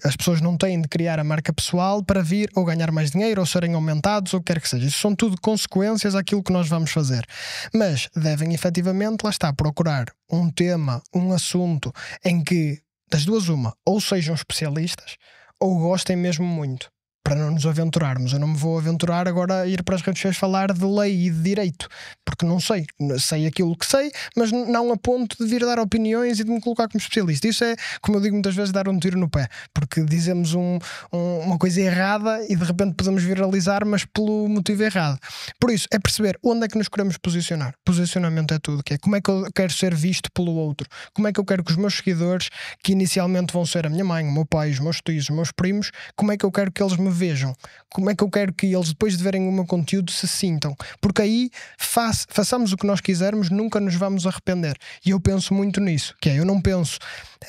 As pessoas não têm de criar a marca pessoal para vir ou ganhar mais dinheiro ou serem aumentados ou o que quer que seja. Isso são tudo consequências daquilo que nós vamos fazer. Mas devem efetivamente, lá está, procurar um tema, um assunto em que, das duas uma, ou sejam especialistas ou gostem mesmo muito. Para não nos aventurarmos. Eu não me vou aventurar agora a ir para as redes sociais falar de lei e de direito, porque não sei. Sei aquilo que sei, mas não a ponto de vir dar opiniões e de me colocar como especialista. Isso é, como eu digo muitas vezes, dar um tiro no pé, porque dizemos uma coisa errada e de repente podemos viralizar, mas pelo motivo errado. Por isso, é perceber onde é que nos queremos posicionar. Posicionamento é tudo, que é como é que eu quero ser visto pelo outro, como é que eu quero que os meus seguidores, que inicialmente vão ser a minha mãe, o meu pai, os meus tios, os meus primos, como é que eu quero que eles me vejam, como é que eu quero que eles depois de verem o meu conteúdo se sintam, porque aí façamos o que nós quisermos, nunca nos vamos arrepender. E eu penso muito nisso, que é, eu não penso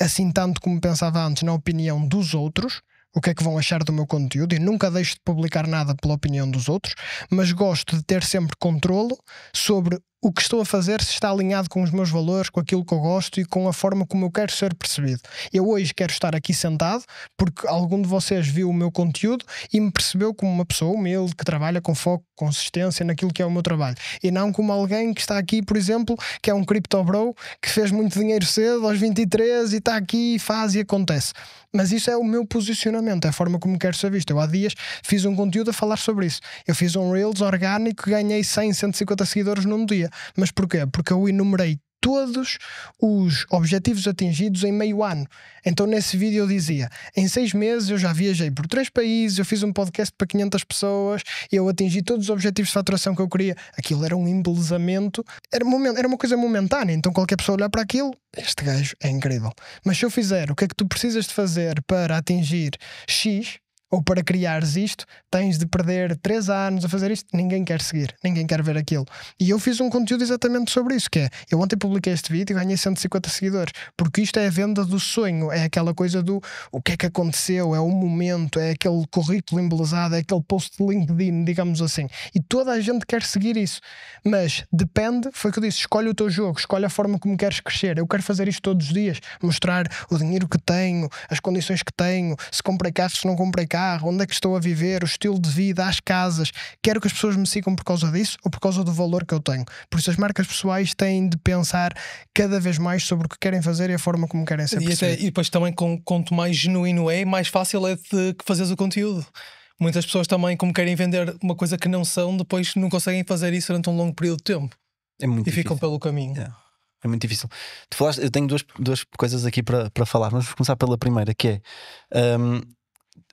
assim tanto como pensava antes na opinião dos outros, o que é que vão achar do meu conteúdo, e nunca deixo de publicar nada pela opinião dos outros, mas gosto de ter sempre controlo sobre o que estou a fazer, se está alinhado com os meus valores, com aquilo que eu gosto e com a forma como eu quero ser percebido. Eu hoje quero estar aqui sentado porque algum de vocês viu o meu conteúdo e me percebeu como uma pessoa humilde, que trabalha com foco, consistência naquilo que é o meu trabalho, e não como alguém que está aqui, por exemplo, que é um crypto bro, que fez muito dinheiro cedo aos 23 e está aqui e faz e acontece. Mas isso é o meu posicionamento, é a forma como quero ser visto. Eu há dias fiz um conteúdo a falar sobre isso. Eu fiz um Reels orgânico, ganhei 100, 150 seguidores num dia. Mas porquê? Porque eu enumerei todos os objetivos atingidos em meio ano. Então nesse vídeo eu dizia, em 6 meses eu já viajei por 3 países, eu fiz um podcast para 500 pessoas, eu atingi todos os objetivos de faturação que eu queria. Aquilo era um embelezamento, era uma coisa momentânea, então qualquer pessoa olhar para aquilo, este gajo é incrível. Mas se eu fizer o que é que tu precisas de fazer para atingir X, ou para criares isto, tens de perder 3 anos a fazer isto, ninguém quer seguir, ninguém quer ver aquilo. E eu fiz um conteúdo exatamente sobre isso, que é, eu ontem publiquei este vídeo e ganhei 150 seguidores, porque isto é a venda do sonho, é aquela coisa do o que é que aconteceu, é o momento, é aquele currículo embelezado, é aquele post de LinkedIn, digamos assim. E toda a gente quer seguir isso, mas depende, foi o que eu disse, escolhe o teu jogo, escolhe a forma como queres crescer. Eu quero fazer isto todos os dias, mostrar o dinheiro que tenho, as condições que tenho, se comprei carro, se não comprei carro, onde é que estou a viver, o estilo de vida, as casas. Quero que as pessoas me sigam por causa disso ou por causa do valor que eu tenho. Por isso as marcas pessoais têm de pensar cada vez mais sobre o que querem fazer e a forma como querem ser percebidos. E depois também quanto mais genuíno é, mais fácil é de fazeres o conteúdo. Muitas pessoas também, como querem vender uma coisa que não são, depois não conseguem fazer isso durante um longo período de tempo. É muito difícil. Ficam pelo caminho. É muito difícil. Tu falaste, eu tenho duas coisas aqui para falar, mas vou começar pela primeira, que é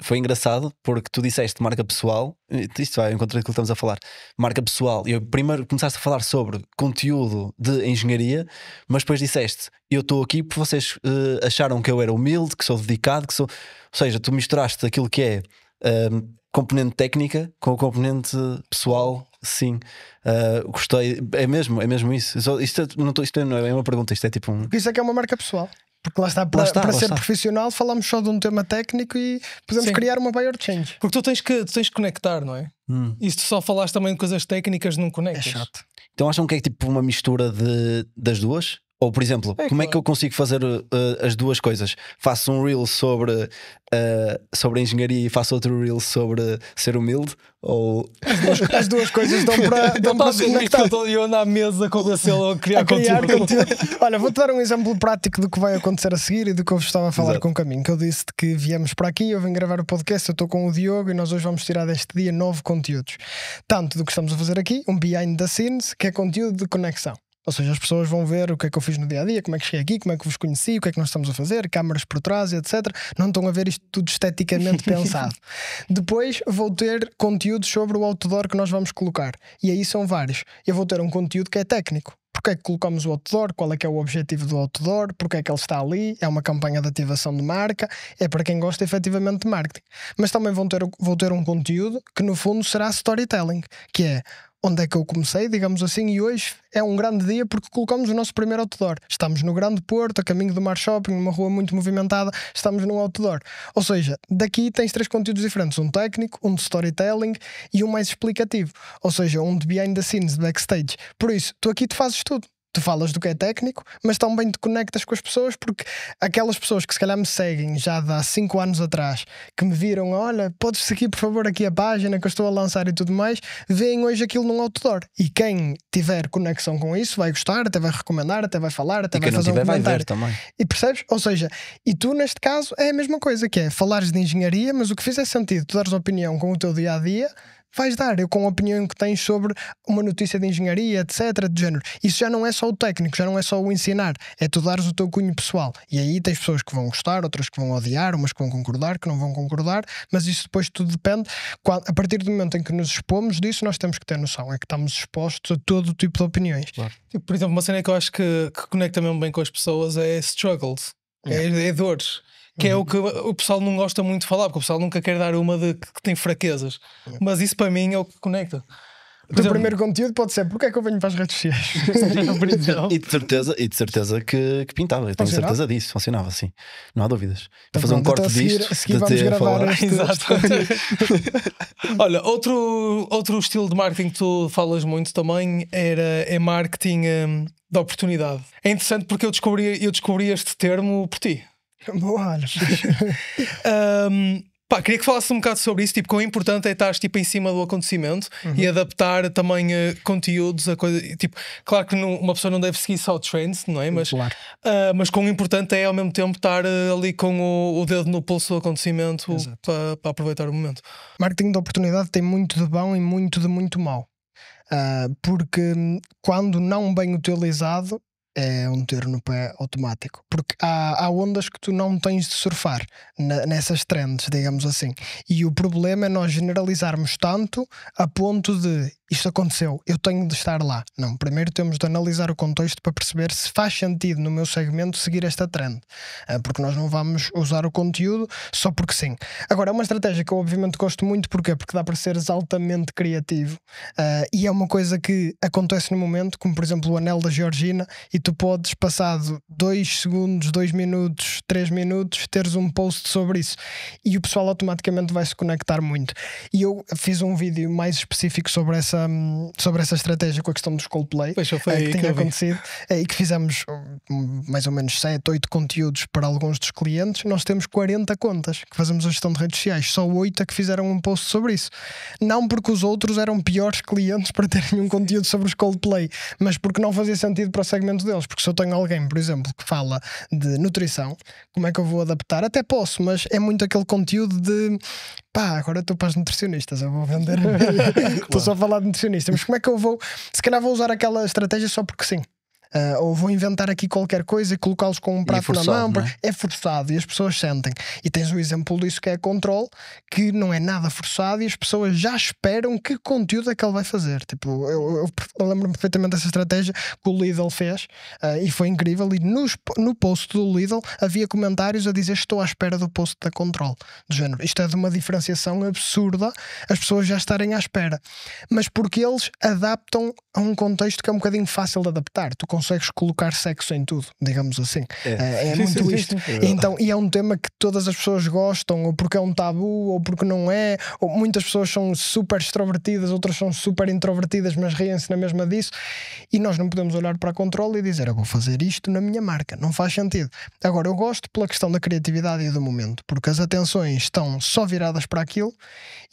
foi engraçado porque tu disseste marca pessoal, isto vai ao encontro daquilo que estamos a falar, marca pessoal, e eu primeiro começaste a falar sobre conteúdo de engenharia, mas depois disseste, eu estou aqui porque vocês acharam que eu era humilde, que sou dedicado, que sou... Ou seja, tu misturaste aquilo que é componente técnica com o componente pessoal. Sim, gostei, é mesmo isso. Isto não é uma pergunta, isto é tipo um... Isso é que é uma marca pessoal. Porque lá está, para ser profissional, falamos só de um tema técnico e podemos criar uma buyer change. Porque tu tens que conectar, não é? E se tu só falaste também de coisas técnicas, não conectas. É chato. Então acham que é tipo uma mistura das duas? Ou, por exemplo, como é que eu consigo fazer as duas coisas? Faço um reel sobre engenharia e faço outro reel sobre ser humilde? Ou... As duas coisas dão para se conectar. Eu ando à mesa com o Marcelo a criar conteúdo. Olha, vou-te dar um exemplo prático do que vai acontecer a seguir e do que eu vos estava a falar com o Caminho. Que eu disse que viemos para aqui, eu vim gravar o podcast, eu estou com o Diogo e nós hoje vamos tirar deste dia 9 conteúdos. Tanto do que estamos a fazer aqui, um behind the scenes, que é conteúdo de conexão. Ou seja, as pessoas vão ver o que é que eu fiz no dia-a-dia, como é que cheguei aqui, como é que vos conheci, o que é que nós estamos a fazer, câmaras por trás, etc. Não estão a ver isto tudo esteticamente pensado. Depois vou ter conteúdos sobre o outdoor que nós vamos colocar. E aí são vários. Eu vou ter um conteúdo que é técnico. Porque é que colocamos o outdoor? Qual é que é o objetivo do outdoor? Porque é que ele está ali? É uma campanha de ativação de marca? É para quem gosta efetivamente de marketing. Mas também vou ter um conteúdo que no fundo será storytelling, que é onde é que eu comecei, digamos assim, e hoje é um grande dia porque colocamos o nosso primeiro outdoor. Estamos no Grande Porto, a caminho do Mar Shopping, numa rua muito movimentada, estamos num outdoor. Ou seja, daqui tens 3 conteúdos diferentes, um técnico, um de storytelling e um mais explicativo. Ou seja, um de behind the scenes, de backstage. Por isso, tu aqui fazes tudo. Tu falas do que é técnico, mas também te conectas com as pessoas, porque aquelas pessoas que se calhar me seguem já de há 5 anos atrás, que me viram, olha, podes seguir por favor aqui a página que eu estou a lançar e tudo mais, veem hoje aquilo num outdoor. E quem tiver conexão com isso vai gostar, até vai recomendar, até vai falar, até vai fazer um comentário. Vai ver também. E percebes? Ou seja, e tu neste caso é a mesma coisa, que é falares de engenharia, mas o que fizer sentido, tu dares opinião com o teu dia-a-dia, vais dar, eu com a opinião que tens sobre uma notícia de engenharia, etc, de género. Isso já não é só o técnico, já não é só o ensinar, é tu dares o teu cunho pessoal. E aí tens pessoas que vão gostar, outras que vão odiar, umas que vão concordar, que não vão concordar, mas isso depois tudo depende. A partir do momento em que nos expomos disso, nós temos que ter noção, é que estamos expostos a todo tipo de opiniões. Claro. Por exemplo, uma cena que eu acho que conecta mesmo bem com as pessoas é struggles, é dores. Que é o que o pessoal não gosta muito de falar, porque o pessoal nunca quer dar uma de que tem fraquezas. Mas isso para mim é o que conecta. O teu primeiro conteúdo pode ser porque é que eu venho para as redes sociais. e de certeza que pintava. Eu tenho certeza disso, funcionava assim. Não há dúvidas. Vou fazer um corte disto. A seguir vamos gravar este Olha, outro estilo de marketing que tu falas muito também é marketing de oportunidade. É interessante porque eu descobri este termo por ti. Boa, queria que falasse um bocado sobre isso, tipo, quão importante é estar tipo, em cima do acontecimento e adaptar também conteúdos a coisa. Tipo, claro que uma pessoa não deve seguir só trends, não é? Mas, claro. Mas quão importante é ao mesmo tempo estar ali com o dedo no pulso do acontecimento para aproveitar o momento. Marketing de oportunidade tem muito de bom e muito de muito mau, porque quando não bem utilizado é um tiro no pé automático, porque há ondas que tu não tens de surfar nessas trends, digamos assim, e o problema é nós generalizarmos tanto a ponto de isto aconteceu, eu tenho de estar lá. Não, primeiro temos de analisar o contexto para perceber se faz sentido no meu segmento seguir esta trend, porque nós não vamos usar o conteúdo só porque sim. Agora, é uma estratégia que eu obviamente gosto muito, porquê? Porque dá para seres altamente criativo, e é uma coisa que acontece no momento, como por exemplo o anel da Georgina, e tu podes, passado 2 segundos, 2 minutos, 3 minutos, teres um post sobre isso e o pessoal automaticamente vai se conectar muito. E eu fiz um vídeo mais específico sobre essa estratégia com a questão dos Coldplay, que tinha acontecido, e que fizemos mais ou menos 7, 8 conteúdos para alguns dos clientes. Nós temos 40 contas que fazemos a gestão de redes sociais, só 8 que fizeram um post sobre isso. Não porque os outros eram piores clientes para terem um conteúdo sobre os Coldplay, mas porque não fazia sentido para o segmento deles. Porque se eu tenho alguém, por exemplo, que fala de nutrição, como é que eu vou adaptar? Até posso, mas é muito aquele conteúdo de agora estou para os nutricionistas, eu vou vender. Estou só a falar de nutricionistas, mas como é que eu vou? Se calhar vou usar aquela estratégia só porque sim. Ou vou inventar aqui qualquer coisa e colocá-los com um prato na mão. É forçado e as pessoas sentem. E tens o exemplo disso que é Control, que não é nada forçado e as pessoas já esperam que conteúdo é que ele vai fazer. Tipo, eu lembro-me perfeitamente dessa estratégia que o Lidl fez, e foi incrível. E no post do Lidl havia comentários a dizer: estou à espera do post da Control, do género. Isto é de uma diferenciação absurda, as pessoas já estarem à espera, mas porque eles adaptam a um contexto que é um bocadinho fácil de adaptar. Tu consegues colocar sexo em tudo, digamos assim. É muito isto. Então, e é um tema que todas as pessoas gostam, ou porque é um tabu, ou porque não é, ou muitas pessoas são super extrovertidas, outras são super introvertidas, mas riem-se na mesma disso, e nós não podemos olhar para a Control e dizer: eu vou fazer isto na minha marca. Não faz sentido. Agora, eu gosto pela questão da criatividade e do momento, porque as atenções estão só viradas para aquilo,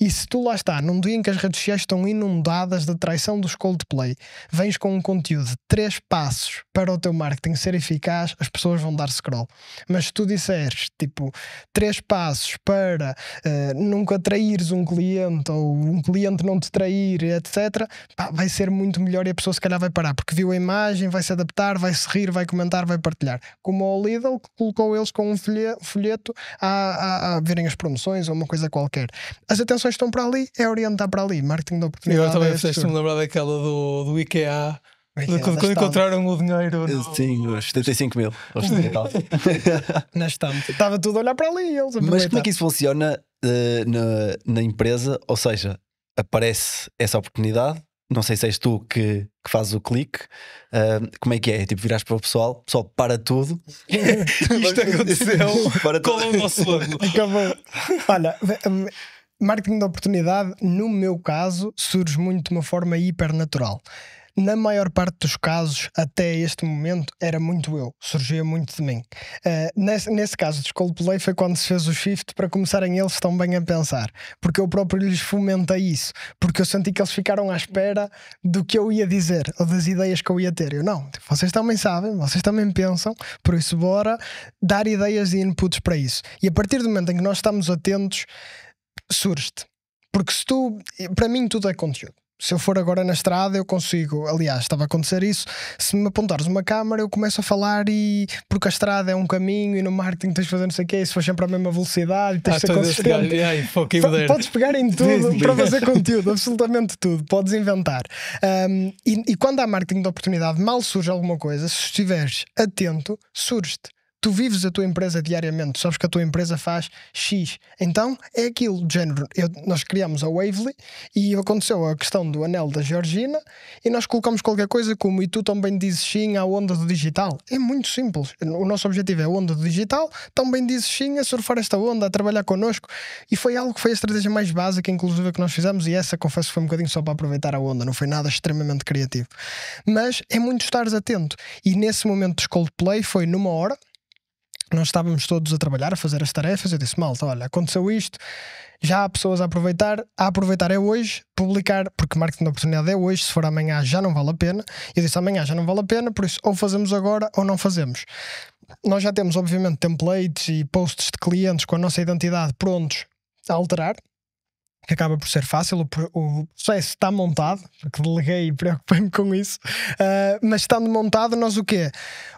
e se tu lá está, num dia em que as redes sociais estão inundadas de traição dos Coldplay, vens com um conteúdo de 3 passos para o teu marketing ser eficaz, as pessoas vão dar scroll. Mas se tu disseres tipo 3 passos para nunca traires um cliente, ou um cliente não te trair, etc., vai ser muito melhor e a pessoa se calhar vai parar, porque viu a imagem, vai se adaptar, vai se rir, vai comentar, vai partilhar. Como o Lidl, que colocou eles com um folheto a verem as promoções ou uma coisa qualquer. As atenções estão para ali, é orientar para ali. Marketing da oportunidade. E agora também fizeste-me lembrar daquela do IKEA. Quando encontraram o dinheiro sim, os 75 mil na estante, estava tudo a olhar para ali. Mas como é que isso funciona na empresa? Ou seja, aparece essa oportunidade não sei se és tu que fazes o clique, como é que é? Tipo, virás para o pessoal para tudo. Isto aconteceu. Para Qual é o nosso ângulo? Acabou. Olha, marketing de oportunidade, no meu caso, surge muito de uma forma hipernatural. Na maior parte dos casos, até este momento, era muito eu, surgia muito de mim. Nesse caso dos Coldplay foi quando se fez o shift para começarem eles também a pensar, porque eu próprio lhes fomentei isso, porque eu senti que eles ficaram à espera do que eu ia dizer, ou das ideias que eu ia ter. Eu não, vocês também sabem, vocês também pensam, por isso bora dar ideias e inputs para isso. E a partir do momento em que nós estamos atentos, surge-te. Porque se tu, para mim tudo é conteúdo. Se eu for agora na estrada eu consigo, aliás, estava a acontecer isso, se me apontares uma câmara eu começo a falar porque a estrada é um caminho e no marketing tens de fazer não sei o quê, e se for sempre a mesma velocidade tens de ser consistente. Podes pegar em tudo para fazer conteúdo, absolutamente tudo, podes inventar. E quando há marketing de oportunidade, mal surge alguma coisa, se estiveres atento, surge-te. Tu vives a tua empresa diariamente, sabes que a tua empresa faz X, então é aquilo de género. Nós criamos a Wavely e aconteceu a questão do anel da Georgina e nós colocamos qualquer coisa como e tu também dizes sim à onda do digital. É muito simples, o nosso objetivo é a onda do digital, também dizes sim a surfar esta onda, a trabalhar connosco, e foi algo que foi a estratégia mais básica inclusive que nós fizemos, e essa confesso que foi um bocadinho só para aproveitar a onda, não foi nada extremamente criativo, mas é muito estares atento. E nesse momento dos Coldplay foi numa hora. Nós estávamos todos a trabalhar, a fazer as tarefas. Eu disse, malta, olha, aconteceu isto, já há pessoas a aproveitar é hoje, publicar, porque marketing de oportunidade é hoje, se for amanhã já não vale a pena. Eu disse, amanhã já não vale a pena, por isso ou fazemos agora ou não fazemos. Nós já temos obviamente templates e posts de clientes com a nossa identidade prontos a alterar, que acaba por ser fácil, o processo está montado, porque deleguei e preocupei-me com isso, mas estando montado, nós o quê?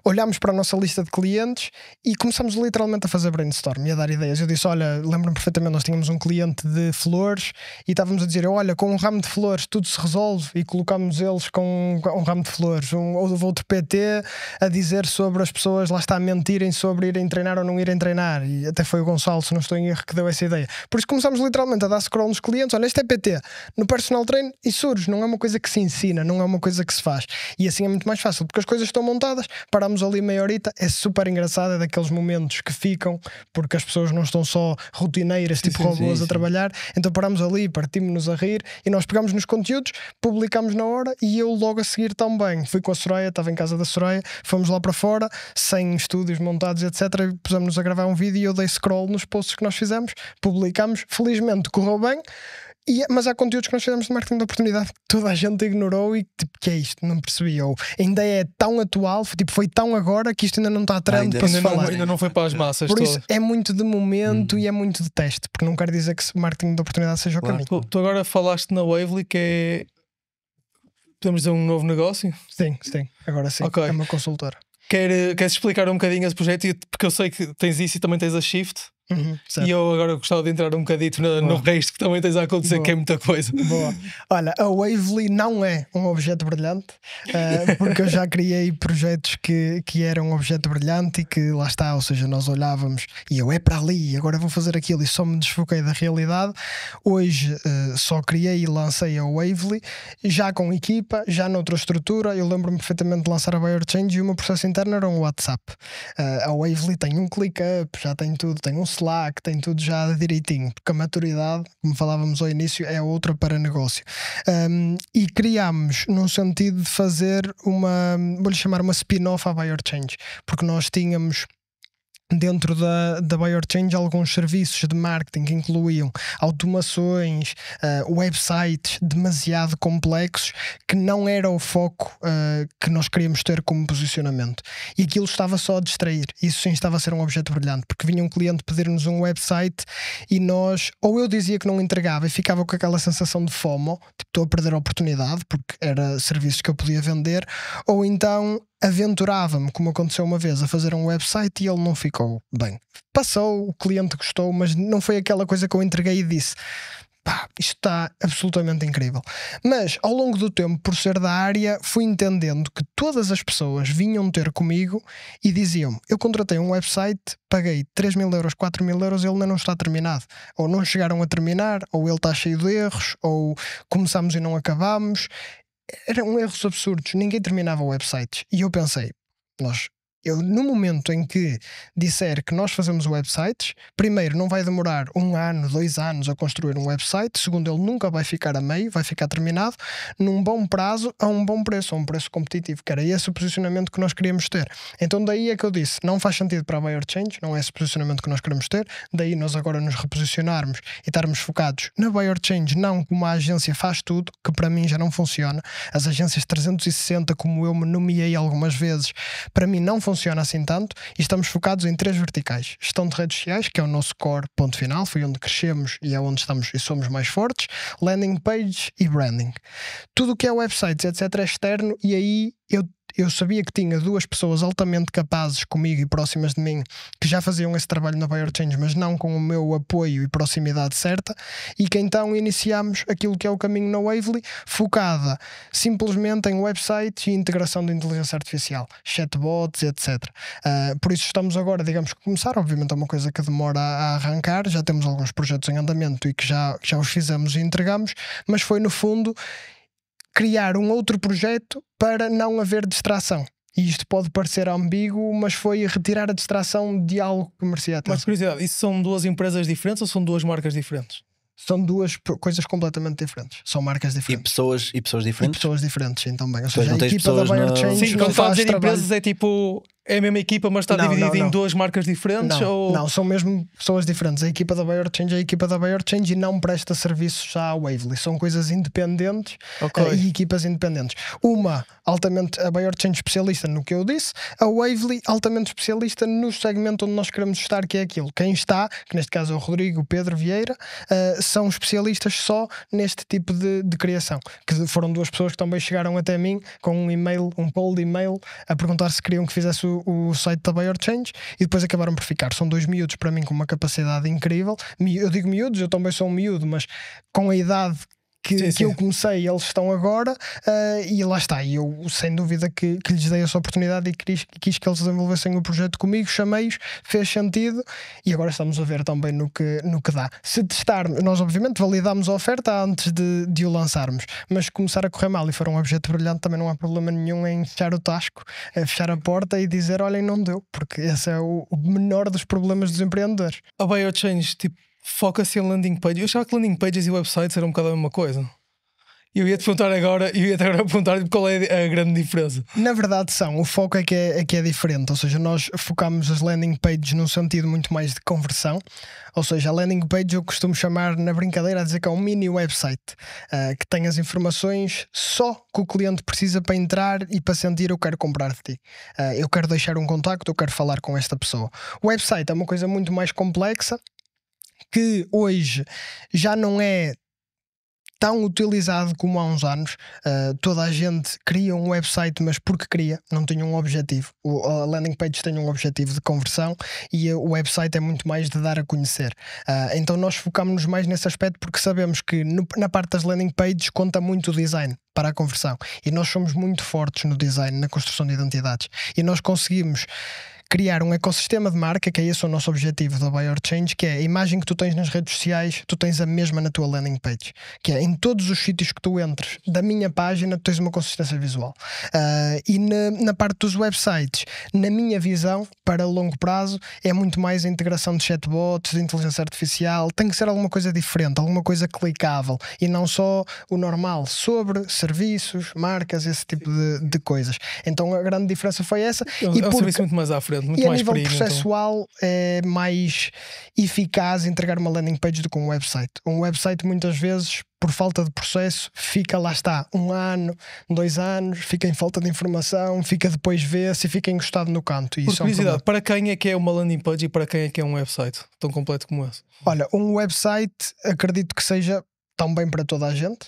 Olhámos para a nossa lista de clientes e começamos literalmente a fazer brainstorm e a dar ideias. Eu disse, olha, lembro-me perfeitamente, nós tínhamos um cliente de flores e estávamos a dizer, olha, com um ramo de flores tudo se resolve, e colocámos eles com um ramo de flores, ou outro PT a dizer sobre as pessoas, lá está, a mentirem sobre irem treinar ou não irem treinar, e até foi o Gonçalo, se não estou em erro, que deu essa ideia. Por isso começámos literalmente a dar scroll nos clientes, olha, este é PT, no personal trainer, e surge, não é uma coisa que se ensina, não é uma coisa que se faz, e assim é muito mais fácil, porque as coisas estão montadas, paramos ali meia horita, é super engraçado, é daqueles momentos que ficam, porque as pessoas não estão só rotineiras, tipo robôs a trabalhar, então paramos ali, partimos-nos a rir, e nós pegamos nos conteúdos, publicamos na hora, e eu logo a seguir também, fui com a Soraya, estava em casa da Soraya, fomos lá para fora, sem estúdios montados, etc, e pusemos-nos a gravar um vídeo, e eu dei scroll nos posts que nós fizemos, publicamos, felizmente correu bem. Mas há conteúdos que nós fizemos de marketing de oportunidade que toda a gente ignorou e tipo, que é isto? Não percebi. Ou ainda é tão atual, tipo, foi tão agora que isto ainda não está trend para se falar. Ainda não foi para as massas. Por isso é muito de momento e é muito de teste, porque não quer dizer que marketing de oportunidade seja o caminho. Tu agora falaste na Wavely, que é, podemos dizer, um novo negócio? Sim, agora sim, okay. É uma consultora. Queres explicar um bocadinho esse projeto? Porque eu sei que tens isso e também tens a Shift. E eu agora gostava de entrar um bocadito no resto que também tens a acontecer. Boa. Que é muita coisa. Boa. Olha, a Wavely não é um objeto brilhante, porque eu já criei projetos que eram um objeto brilhante e que lá está, ou seja, nós olhávamos e eu é para ali, agora vou fazer aquilo, e só me desfoquei da realidade. Hoje só criei e lancei a Wavely, já com equipa, já noutra estrutura. Eu lembro-me perfeitamente de lançar a Buyer Change e o meu processo interno era um WhatsApp. A Wavely tem um ClickUp, já tem tudo, tem um Slack, tem tudo já direitinho, porque a maturidade, como falávamos ao início, é outra para negócio. E criámos num sentido de fazer vou-lhe chamar uma spin-off à Buyer Change, porque nós tínhamos dentro da Buyer Change alguns serviços de marketing que incluíam automações, websites demasiado complexos, que não era o foco que nós queríamos ter como posicionamento, e aquilo estava só a distrair. Isso sim estava a ser um objeto brilhante, porque vinha um cliente pedir-nos um website e nós, ou eu dizia que não entregava e ficava com aquela sensação de FOMO, tipo, estou a perder a oportunidade porque era serviços que eu podia vender, ou então aventurava-me, como aconteceu uma vez, a fazer um website e ele não ficou bem. Passou, o cliente gostou, mas não foi aquela coisa que eu entreguei e disse, pá, isto está absolutamente incrível. Mas ao longo do tempo, por ser da área, fui entendendo que todas as pessoas vinham ter comigo e diziam, eu contratei um website, paguei 3.000 euros, 4.000 euros, ele ainda não está terminado. Ou não chegaram a terminar, ou ele está cheio de erros, ou começamos e não acabamos. eram erros absurdos, ninguém terminava websites. E eu pensei, no momento em que disser que nós fazemos websites, primeiro, não vai demorar 1 ano, 2 anos a construir um website. Segundo, ele nunca vai ficar a meio, vai ficar terminado num bom prazo, a um bom preço, a um preço competitivo, que era esse o posicionamento que nós queríamos ter. Então daí é que eu disse, não faz sentido para a Buyer Change, não é esse posicionamento que nós queremos ter. Daí nós agora nos reposicionarmos e estarmos focados na Buyer Change, não como a agência faz tudo, que para mim já não funciona. As agências 360, como eu me nomeei algumas vezes, para mim não funciona assim tanto, e estamos focados em 3 verticais: gestão de redes sociais, que é o nosso core, ponto final, foi onde crescemos e é onde estamos e somos mais fortes, landing page e branding. Tudo o que é websites, etc, é externo, e aí eu sabia que tinha 2 pessoas altamente capazes comigo e próximas de mim que já faziam esse trabalho na Buyer Change, mas não com o meu apoio e proximidade certa, e que então iniciámos aquilo que é o caminho na Wavely, focada simplesmente em websites e integração de inteligência artificial, chatbots, etc. Por isso estamos agora, digamos que começar, obviamente é uma coisa que demora a arrancar, já temos alguns projetos em andamento e que já os fizemos e entregamos, mas foi no fundo criar um outro projeto para não haver distração. E isto pode parecer ambíguo, mas foi retirar a distração de algo que merecia atenção. Mas curiosidade, isso são 2 empresas diferentes ou são 2 marcas diferentes? São 2 coisas completamente diferentes. São marcas diferentes. E pessoas diferentes? E pessoas diferentes, sim, também. Ou seja, não a tens equipa da pessoas Buyer no- Change Sim, não quando está a faz dizer trabalho. empresas é tipo, é a mesma equipa, mas está Não, dividida não. em 2 marcas diferentes? Não, são mesmo pessoas diferentes. A equipa da Buyer Change é a equipa da Buyer Change e não presta serviços já à Wavely. São coisas independentes e equipas independentes. Uma, altamente, a Buyer Change especialista no que eu disse, a Wavely altamente especialista no segmento onde nós queremos estar, que é aquilo. Quem está, que neste caso é o Rodrigo, o Pedro Vieira, são especialistas só neste tipo de criação. Que foram 2 pessoas que também chegaram até mim com um e-mail, um cold e-mail, a perguntar se queriam que fizesse o site da Buyer Change, e depois acabaram por ficar. São 2 miúdos para mim com uma capacidade incrível. Eu digo miúdos, eu também sou um miúdo, mas com a idade que eu comecei, eles estão agora, e lá está. E eu, sem dúvida, que lhes dei essa oportunidade e quis que eles desenvolvessem o projeto comigo, chamei-os, fez sentido, e agora estamos a ver também no que dá. Se testarmos, nós obviamente validámos a oferta antes de o lançarmos, mas começar a correr mal e for um objeto brilhante, também não há problema nenhum em fechar o tasco, fechar a porta e dizer, olhem, não deu, porque esse é o menor dos problemas dos empreendedores. A Buyer Change, tipo, foca-se em landing page. Eu achava que landing pages e websites eram um bocado a mesma coisa. Eu ia-te perguntar agora, qual é a grande diferença. Na verdade o foco é que é diferente, ou seja, nós focamos as landing pages num sentido muito mais de conversão, ou seja, a landing page eu costumo chamar na brincadeira a dizer que é um mini website, que tem as informações só que o cliente precisa para entrar e para sentir eu quero comprar de ti, eu quero deixar um contacto, eu quero falar com esta pessoa. O website é uma coisa muito mais complexa, que hoje já não é tão utilizado como há uns anos. Toda a gente cria um website, mas porque cria, não tinha um objetivo. A landing page tem um objetivo de conversão e o website é muito mais de dar a conhecer. Então nós focámos-nos mais nesse aspecto porque sabemos que na parte das landing pages conta muito o design para a conversão, e nós somos muito fortes no design, na construção de identidades, e nós conseguimos criar um ecossistema de marca, que é esse o nosso objetivo da Buyer Change, que é a imagem que tu tens nas redes sociais, tu tens a mesma na tua landing page, que é em todos os sítios que tu entres da minha página, tu tens uma consistência visual. E na parte dos websites, na minha visão, para longo prazo, é muito mais a integração de chatbots, de inteligência artificial, tem que ser alguma coisa diferente, alguma coisa clicável, e não só o normal, sobre serviços, marcas, esse tipo de coisas. Então a grande diferença foi essa. É um serviço muito mais à frente. Muito e a mais nível premium, processual é mais eficaz entregar uma landing page do que um website. Um website muitas vezes, por falta de processo, fica, lá está, 1 ano, 2 anos, fica em falta de informação, fica depois vê-se e fica encostado no canto. E Por isso curiosidade, para quem é que é uma landing page e para quem é que é um website tão completo como esse? Olha, um website acredito que seja também para toda a gente,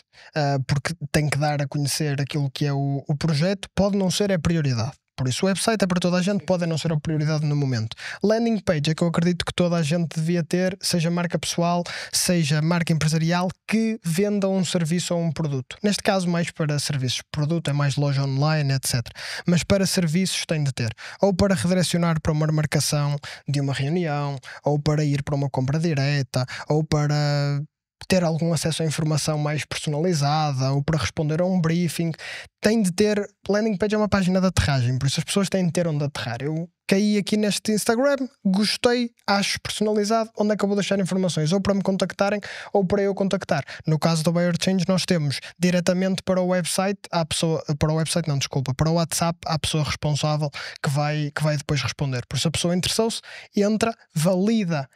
porque tem que dar a conhecer aquilo que é o projeto, pode não ser a prioridade. Por isso, o website é para toda a gente, pode não ser a prioridade no momento. Landing page é que eu acredito que toda a gente devia ter, seja marca pessoal, seja marca empresarial, que venda um serviço ou um produto. Neste caso, mais para serviços. Produto é mais loja online, etc. Mas para serviços tem de ter. Ou para redirecionar para uma marcação de uma reunião, ou para ir para uma compra direta, ou para ter algum acesso à informação mais personalizada ou para responder a um briefing, tem de ter. Landing page é uma página de aterragem, por isso as pessoas têm de ter onde aterrar. Eu caí aqui neste Instagram, gostei, acho personalizado, onde é que eu vou deixar informações? Ou para me contactarem ou para eu contactar. No caso do Buyer Change, nós temos diretamente para o website, para o WhatsApp, à pessoa responsável que vai depois responder. Por isso a pessoa interessou-se, entra, valida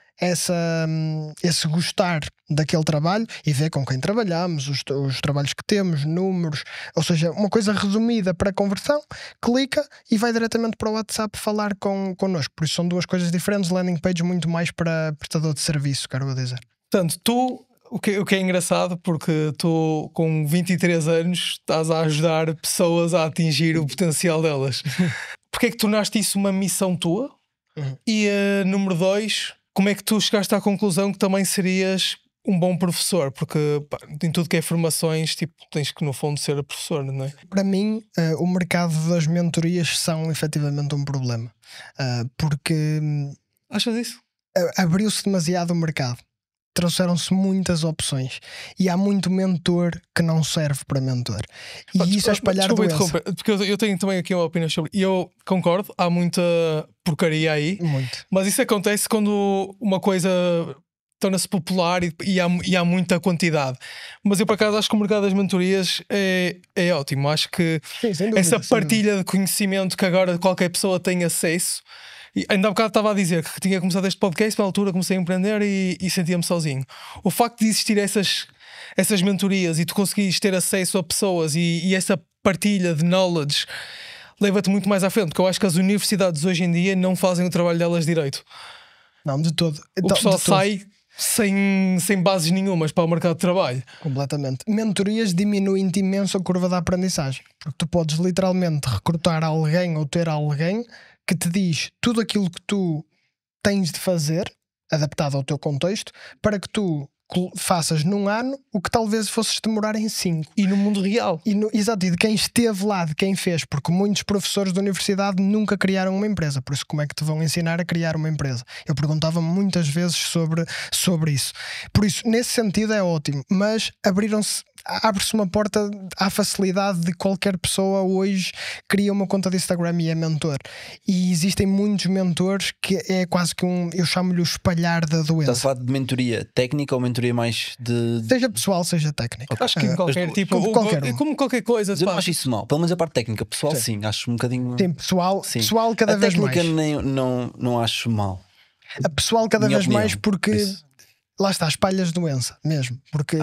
esse gostar daquele trabalho e vê com quem trabalhamos, os trabalhos que temos, números, ou seja, uma coisa resumida para conversão, clica e vai diretamente para o WhatsApp falar connosco. Por isso são duas coisas diferentes. Landing page muito mais para prestador de serviço, quero dizer. Portanto, o que é engraçado, porque tu com 23 anos estás a ajudar pessoas a atingir o potencial delas. Porque é que tornaste isso uma missão tua? E número 2, como é que tu chegaste à conclusão que também serias um bom professor? Porque em tudo que é formações, tipo, tens que no fundo ser professor, não é? Para mim, o mercado das mentorias são efetivamente um problema. Porque achas isso? Abriu-se demasiado o mercado. Trouxeram-se muitas opções e há muito mentor que não serve para mentor. E isso é espalhar doença. Porque eu tenho também aqui uma opinião sobre. E eu concordo, há muita porcaria aí. Muito. Mas isso acontece quando uma coisa torna-se popular e há muita quantidade. Mas eu por acaso acho que o mercado das mentorias é ótimo. Acho que sim, dúvida, essa partilha de conhecimento que agora qualquer pessoa tem acesso. E ainda há bocado estava a dizer que tinha começado este podcast, na altura comecei a empreender e sentia-me sozinho. O facto de existir essas mentorias e tu conseguires ter acesso a pessoas e essa partilha de knowledge leva-te muito mais à frente, porque eu acho que as universidades hoje em dia não fazem o trabalho delas direito. Não, de todo. O pessoal sai sem bases nenhumas para o mercado de trabalho. Completamente. Mentorias diminuem-te imenso a curva da aprendizagem, porque tu podes literalmente recrutar alguém ou ter alguém que te diz tudo aquilo que tu tens de fazer, adaptado ao teu contexto, para que tu faças num ano o que talvez fosses demorar em 5. E no mundo real. Exato, e de quem esteve lá, de quem fez, porque muitos professores da universidade nunca criaram uma empresa, por isso como é que te vão ensinar a criar uma empresa? Eu perguntava muitas vezes sobre isso. Por isso, nesse sentido é ótimo, mas abre-se uma porta à facilidade de qualquer pessoa hoje cria uma conta de Instagram e é mentor. E existem muitos mentores que é quase que eu chamo-lhe o espalhar da doença. Estás a falar de mentoria técnica ou mentoria mais de... Seja pessoal, seja técnica. Acho que em qualquer tipo, como qualquer coisa. Mas eu não acho isso mal, pelo menos a parte técnica. Pessoal, sim, acho um bocadinho... Sim, pessoal cada vez mais. A técnica não acho mal. A pessoal cada vez mais porque... Isso. Lá está, espalhas doença mesmo. Porque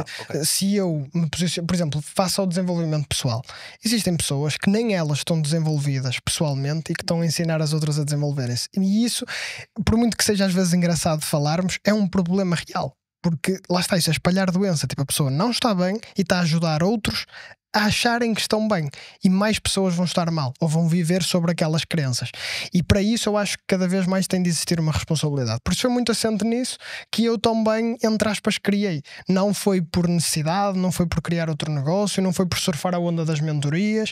se eu me posiciono, por exemplo, faço ao desenvolvimento pessoal, existem pessoas que nem elas estão desenvolvidas pessoalmente e que estão a ensinar as outras a desenvolverem-se. E isso, por muito que seja às vezes engraçado de falarmos, é um problema real. Porque lá está, isso é espalhar doença. Tipo, a pessoa não está bem e está a ajudar outros a acharem que estão bem, e mais pessoas vão estar mal ou vão viver sobre aquelas crenças. E para isso eu acho que cada vez mais tem de existir uma responsabilidade. Por isso foi muito assente nisso que eu também, entre aspas, criei. Não foi por necessidade, não foi por criar outro negócio, não foi por surfar a onda das mentorias,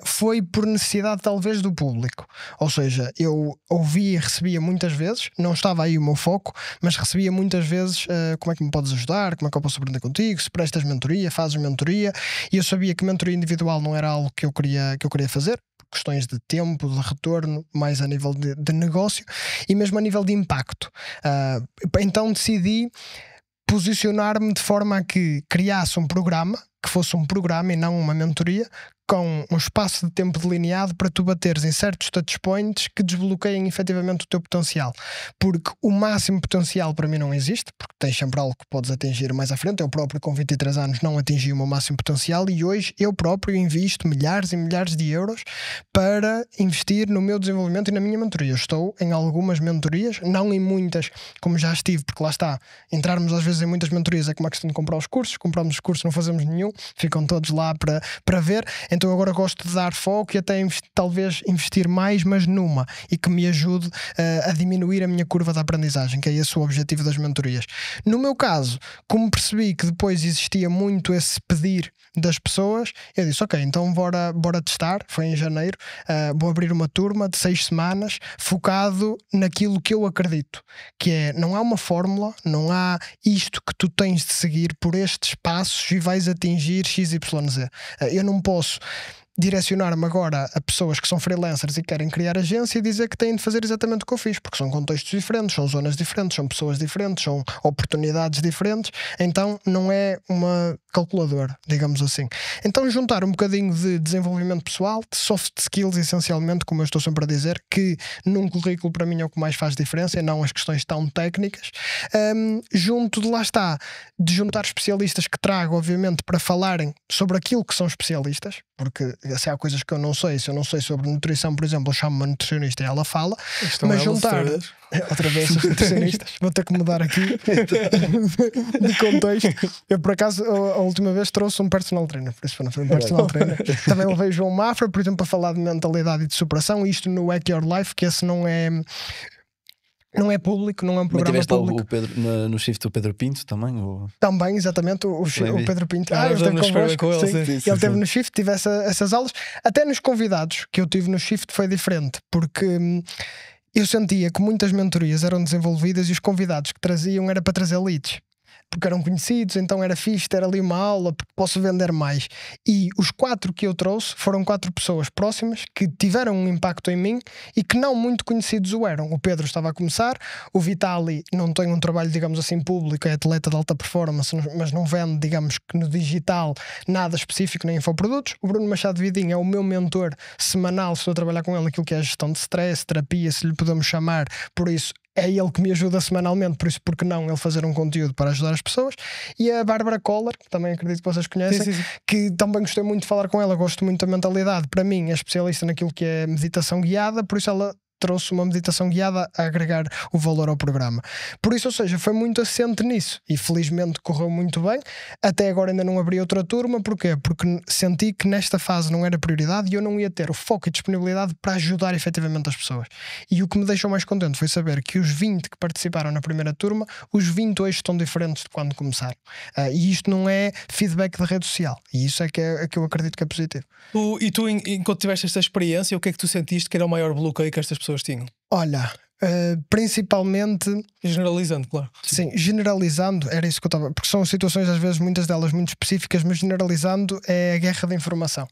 foi por necessidade talvez do público. Ou seja, eu ouvia e recebia muitas vezes, não estava aí o meu foco, mas recebia muitas vezes como é que me podes ajudar, como é que eu posso aprender contigo, se prestas mentoria, fazes mentoria, e eu sabia que mentoria individual não era algo que eu queria fazer, questões de tempo, de retorno, mais a nível de negócio e mesmo a nível de impacto. Então decidi posicionar-me de forma a que criasse um programa, que fosse um programa e não uma mentoria, com um espaço de tempo delineado para tu bateres em certos touchpoints que desbloqueiem efetivamente o teu potencial. Porque o máximo potencial para mim não existe, porque tens sempre algo que podes atingir mais à frente. Eu próprio com 23 anos não atingi o meu máximo potencial e hoje eu próprio invisto milhares e milhares de euros para investir no meu desenvolvimento e na minha mentoria. Eu estou em algumas mentorias, não em muitas como já estive, porque lá está, entrarmos às vezes em muitas mentorias é como a questão de comprar os cursos, compramos os cursos não fazemos nenhum, nenhum, ficam todos lá para ver. Então agora gosto de dar foco e até talvez investir mais, mas numa, e que me ajude a diminuir a minha curva de aprendizagem, que é esse o objetivo das mentorias. No meu caso, como percebi que depois existia muito esse pedir das pessoas, eu disse, ok, então bora testar. Foi em janeiro, vou abrir uma turma de 6 semanas focado naquilo que eu acredito, que é, não há uma fórmula, não há isto que tu tens de seguir por estes passos e vais atingir XYZ. Eu não posso direcionar-me agora a pessoas que são freelancers e querem criar agência e dizer que têm de fazer exatamente o que eu fiz, porque são contextos diferentes, são zonas diferentes, são pessoas diferentes, são oportunidades diferentes. Então não é uma calculadora, digamos assim. Então juntar um bocadinho de desenvolvimento pessoal, de soft skills essencialmente, como eu estou sempre a dizer, que num currículo para mim é o que mais faz diferença e não as questões tão técnicas, junto de lá está, de juntar especialistas que trago obviamente para falarem sobre aquilo que são especialistas, porque se há coisas que eu não sei, se eu não sei sobre nutrição, por exemplo, eu chamo uma nutricionista e ela fala, mas juntar outra vez os nutricionistas, vou ter que mudar aqui de contexto. Eu por acaso a última vez trouxe um personal trainer, por isso não foi um personal trainer. Também levei o João Mafra, por exemplo, para falar de mentalidade e de superação, isto no Hack Your Life, que esse não é público, não é um programa público. O Pedro, no Shift o Pedro Pinto também? Também, exatamente, o Pedro Pinto. Eu esteve convosco. Com ele, sim. Ele esteve no Shift, tive essas aulas. Até nos convidados que eu tive no Shift foi diferente, porque eu sentia que muitas mentorias eram desenvolvidas e os convidados que traziam era para trazer leads, porque eram conhecidos, então era fixe ter ali uma aula, porque posso vender mais. E os 4 que eu trouxe foram 4 pessoas próximas que tiveram um impacto em mim e que não muito conhecidos o eram. O Pedro estava a começar, o Vitali não tem um trabalho, digamos assim, público, é atleta de alta performance, mas não vende, digamos que no digital, nada específico, nem infoprodutos. O Bruno Machado Vidinho é o meu mentor semanal, estou a trabalhar com ele aquilo que é a gestão de stress, terapia, se lhe podemos chamar, por isso é ele que me ajuda semanalmente, por isso porque não ele fazer um conteúdo para ajudar as pessoas. E a Bárbara Koller, que também acredito que vocês conhecem, sim. Que também gostei muito de falar com ela, gosto muito da mentalidade, para mim é especialista naquilo que é meditação guiada, por isso ela trouxe uma meditação guiada a agregar o valor ao programa. Por isso, ou seja, foi muito assente nisso e felizmente correu muito bem. Até agora ainda não abri outra turma. Porquê? Porque senti que nesta fase não era prioridade e eu não ia ter o foco e disponibilidade para ajudar efetivamente as pessoas. E o que me deixou mais contente foi saber que os 20 que participaram na primeira turma, os 20 hoje estão diferentes de quando começaram. E isto não é feedback da rede social. E isso é que eu acredito que é positivo. Tu, enquanto tiveste esta experiência, o que é que tu sentiste que era o maior bloqueio que estas pessoas tinham? Olha, principalmente generalizando, claro. Sim, generalizando, era isso que eu estava, porque são situações às vezes, muitas delas muito específicas, mas generalizando é a guerra da informação.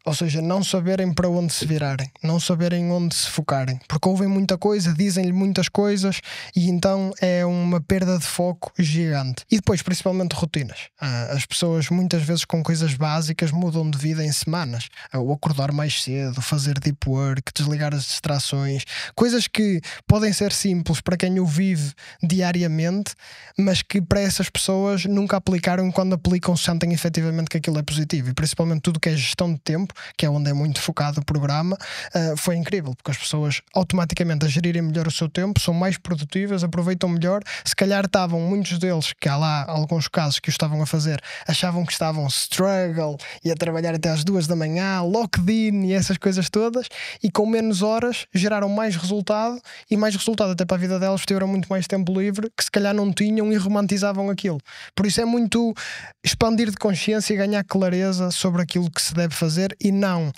Ou seja, não saberem para onde se virarem, não saberem onde se focarem, porque ouvem muita coisa, dizem-lhe muitas coisas e então é uma perda de foco gigante. E depois, principalmente, rotinas. As pessoas muitas vezes com coisas básicas mudam de vida em semanas. O acordar mais cedo, fazer deep work, desligar as distrações, coisas que podem ser simples para quem o vive diariamente, mas que para essas pessoas nunca aplicaram e quando aplicam sentem efetivamente que aquilo é positivo. E principalmente tudo que é gestão de tempo, que é onde é muito focado o programa, foi incrível, porque as pessoas automaticamente a gerirem melhor o seu tempo, são mais produtivas, aproveitam melhor. Se calhar estavam, muitos deles, que há lá alguns casos que o estavam a fazer, achavam que estavam struggle e a trabalhar até às 2 da manhã, locked in e essas coisas todas, e com menos horas geraram mais resultado, e mais resultado até para a vida delas, tiveram muito mais tempo livre, que se calhar não tinham e romantizavam aquilo. Por isso é muito expandir de consciência e ganhar clareza sobre aquilo que se deve fazer e não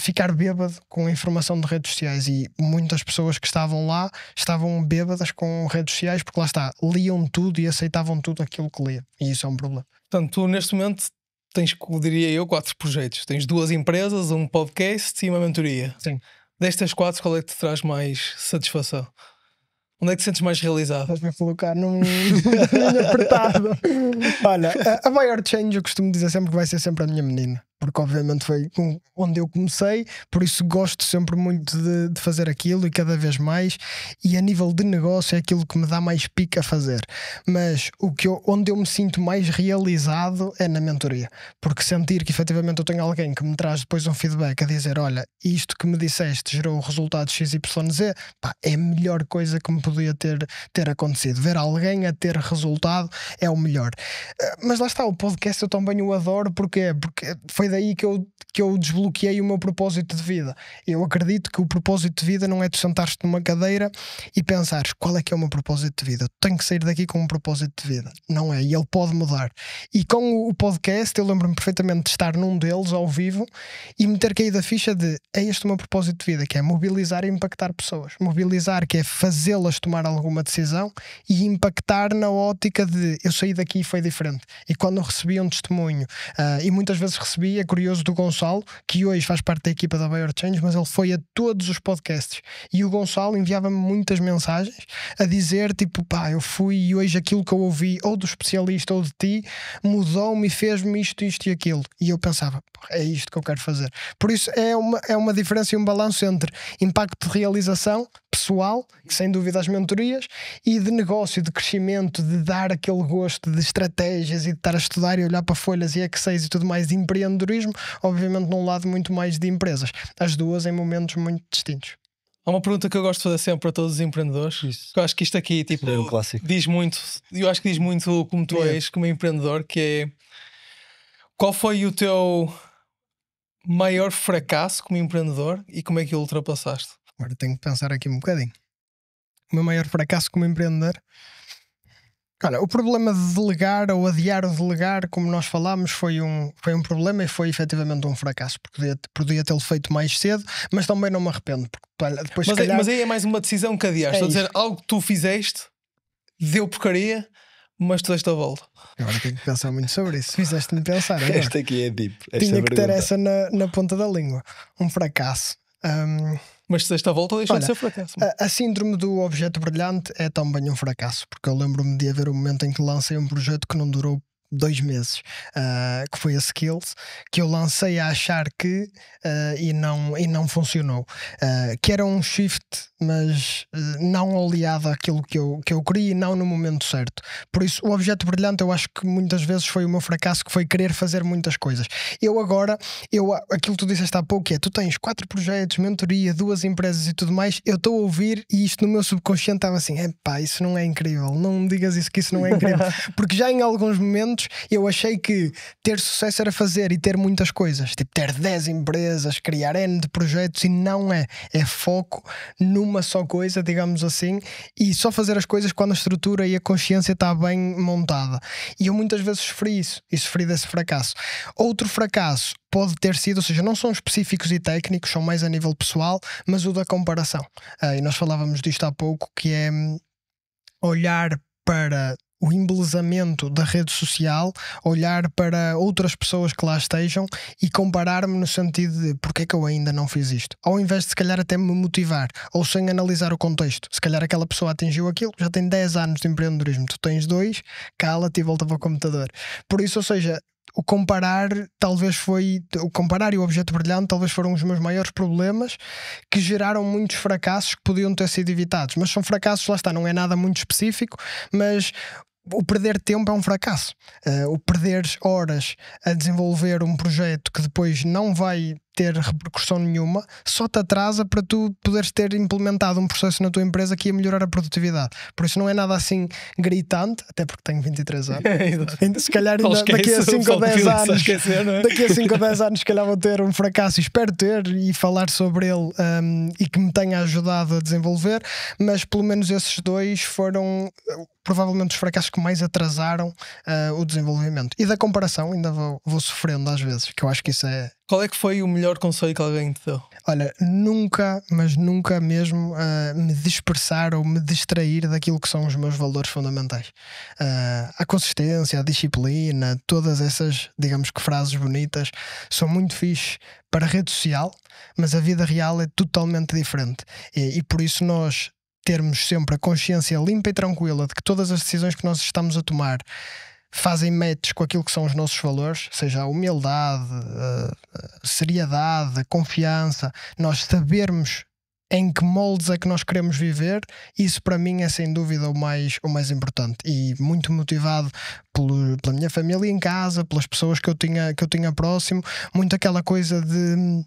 ficar bêbado com a informação de redes sociais. E muitas pessoas que estavam lá estavam bêbadas com redes sociais porque lá está, liam tudo e aceitavam tudo aquilo que liam, e isso é um problema. Portanto, tu neste momento tens, diria eu, 4 projetos. Tens 2 empresas, um podcast e uma mentoria. Sim. Destas 4, qual é que te traz mais satisfação? Onde é que te sentes mais realizado? Estás-me a colocar num apertado. Olha, a maior change eu costumo dizer sempre que vai ser sempre a minha menina, porque obviamente foi onde eu comecei, por isso gosto sempre muito de fazer aquilo e cada vez mais, e a nível de negócio é aquilo que me dá mais pique a fazer. Mas onde eu me sinto mais realizado é na mentoria, porque sentir que efetivamente eu tenho alguém que me traz depois um feedback a dizer, olha, isto que me disseste gerou o resultado XYZ, pá, é a melhor coisa que me podia ter acontecido. Ver alguém a ter resultado é o melhor. Mas lá está, o podcast eu também o adoro. Porquê? Porque foi daí que eu desbloqueei o meu propósito de vida. Eu acredito que o propósito de vida não é tu sentares-te numa cadeira e pensares qual é que é o meu propósito de vida. Eu tenho que sair daqui com um propósito de vida. Não é, e ele pode mudar. E com o podcast eu lembro-me perfeitamente de estar num deles ao vivo e me ter caído a ficha de é este o meu propósito de vida, que é mobilizar e impactar pessoas. Mobilizar, que é fazê-las tomar alguma decisão, e impactar na ótica de eu saí daqui e foi diferente. E quando eu recebi um testemunho, e muitas vezes recebi, é curioso, do Gonçalo, que hoje faz parte da equipa da Bayer Change, mas ele foi a todos os podcasts, e o Gonçalo enviava-me muitas mensagens a dizer tipo, pá, eu fui e hoje aquilo que eu ouvi ou do especialista ou de ti mudou-me e fez-me isto e aquilo. E eu pensava, é isto que eu quero fazer. Por isso é uma diferença e um balanço entre impacto de realização pessoal, que sem dúvida as mentorias, e de negócio, de crescimento, de dar aquele gosto de estratégias e de estar a estudar e olhar para folhas e Excel e tudo mais, de empreendedorismo, obviamente num lado muito mais de empresas. As duas em momentos muito distintos. Há uma pergunta que eu gosto de fazer sempre para todos os empreendedores. Isso. Eu acho que isto aqui tipo, É um clássico. diz muito. Eu acho que diz muito como tu és, como empreendedor, que é qual foi o teu maior fracasso como empreendedor e como é que o ultrapassaste? Agora tenho que pensar aqui um bocadinho. O meu maior fracasso como empreendedor? Olha, o problema de delegar ou adiar o delegar, como nós falámos, foi um problema e foi efetivamente um fracasso. Podia tê-lo feito mais cedo, mas também não me arrependo. Porque, olha, depois, mas aí é mais uma decisão que adiaste. Estou a dizer, algo que tu fizeste deu porcaria, mas tu deste a volta. Agora tenho que pensar muito sobre isso. Fizeste-me pensar. Agora. Esta aqui é deep. Tinha que ter essa na ponta da língua. Um fracasso. Mas se deste a volta, deixou de ser fracasso. A síndrome do objeto brilhante é também um fracasso, porque eu lembro-me de haver um momento em que lancei um projeto que não durou 2 meses, que foi a Skills, que eu lancei a achar que e não funcionou, que era um shift, mas não aliado àquilo que eu queria e não no momento certo. Por isso o objeto brilhante eu acho que muitas vezes foi o meu fracasso, que foi querer fazer muitas coisas. Aquilo que tu disseste há pouco é, tu tens 4 projetos, mentoria, 2 empresas e tudo mais, eu estou a ouvir e isto no meu subconsciente estava assim, epá, isso não é incrível, não me digas isso, que isso não é incrível. Porque já em alguns momentos eu achei que ter sucesso era fazer e ter muitas coisas, tipo ter 10 empresas, criar N de projetos, e não é foco numa só coisa, digamos assim, e só fazer as coisas quando a estrutura e a consciência está bem montada. E eu muitas vezes sofri isso e sofri desse fracasso. Outro fracasso pode ter sido, ou seja, não são específicos e técnicos, são mais a nível pessoal, mas o da comparação. E nós falávamos disto há pouco, que é olhar para o embelezamento da rede social, olhar para outras pessoas que lá estejam e comparar-me no sentido de porque é que eu ainda não fiz isto, ao invés de se calhar até me motivar, ou sem analisar o contexto. Se calhar aquela pessoa atingiu aquilo, já tem 10 anos de empreendedorismo, tu tens 2, cala-te e volta para o computador. Por isso, ou seja, o comparar e o objeto brilhante talvez foram os meus maiores problemas, que geraram muitos fracassos que podiam ter sido evitados. Mas são fracassos, lá está, não é nada muito específico, mas o perder tempo é um fracasso. O perder horas a desenvolver um projeto que depois não vai ter repercussão nenhuma, só te atrasa para tu poderes ter implementado um processo na tua empresa que ia melhorar a produtividade. Por isso não é nada assim gritante, até porque tenho 23 anos. Se calhar daqui a 5 ou 10 anos, daqui a 5 ou 10 anos, se calhar vou ter um fracasso, e espero ter e falar sobre ele, e que me tenha ajudado a desenvolver, mas pelo menos esses 2 foram provavelmente os fracassos que mais atrasaram o desenvolvimento. E da comparação ainda vou sofrendo às vezes, que eu acho que isso é... Qual é que foi o melhor conselho que alguém te deu? Olha, nunca, mas nunca mesmo me dispersar ou me distrair daquilo que são os meus valores fundamentais. A consistência, a disciplina, todas essas, digamos que frases bonitas, são muito fixe para a rede social, mas a vida real é totalmente diferente. E por isso nós termos sempre a consciência limpa e tranquila de que todas as decisões que nós estamos a tomar fazem match com aquilo que são os nossos valores, seja a humildade, a seriedade, a confiança, nós sabermos em que moldes é que nós queremos viver, isso para mim é sem dúvida o mais importante, e muito motivado pela minha família em casa, pelas pessoas que eu tinha próximo, muito aquela coisa de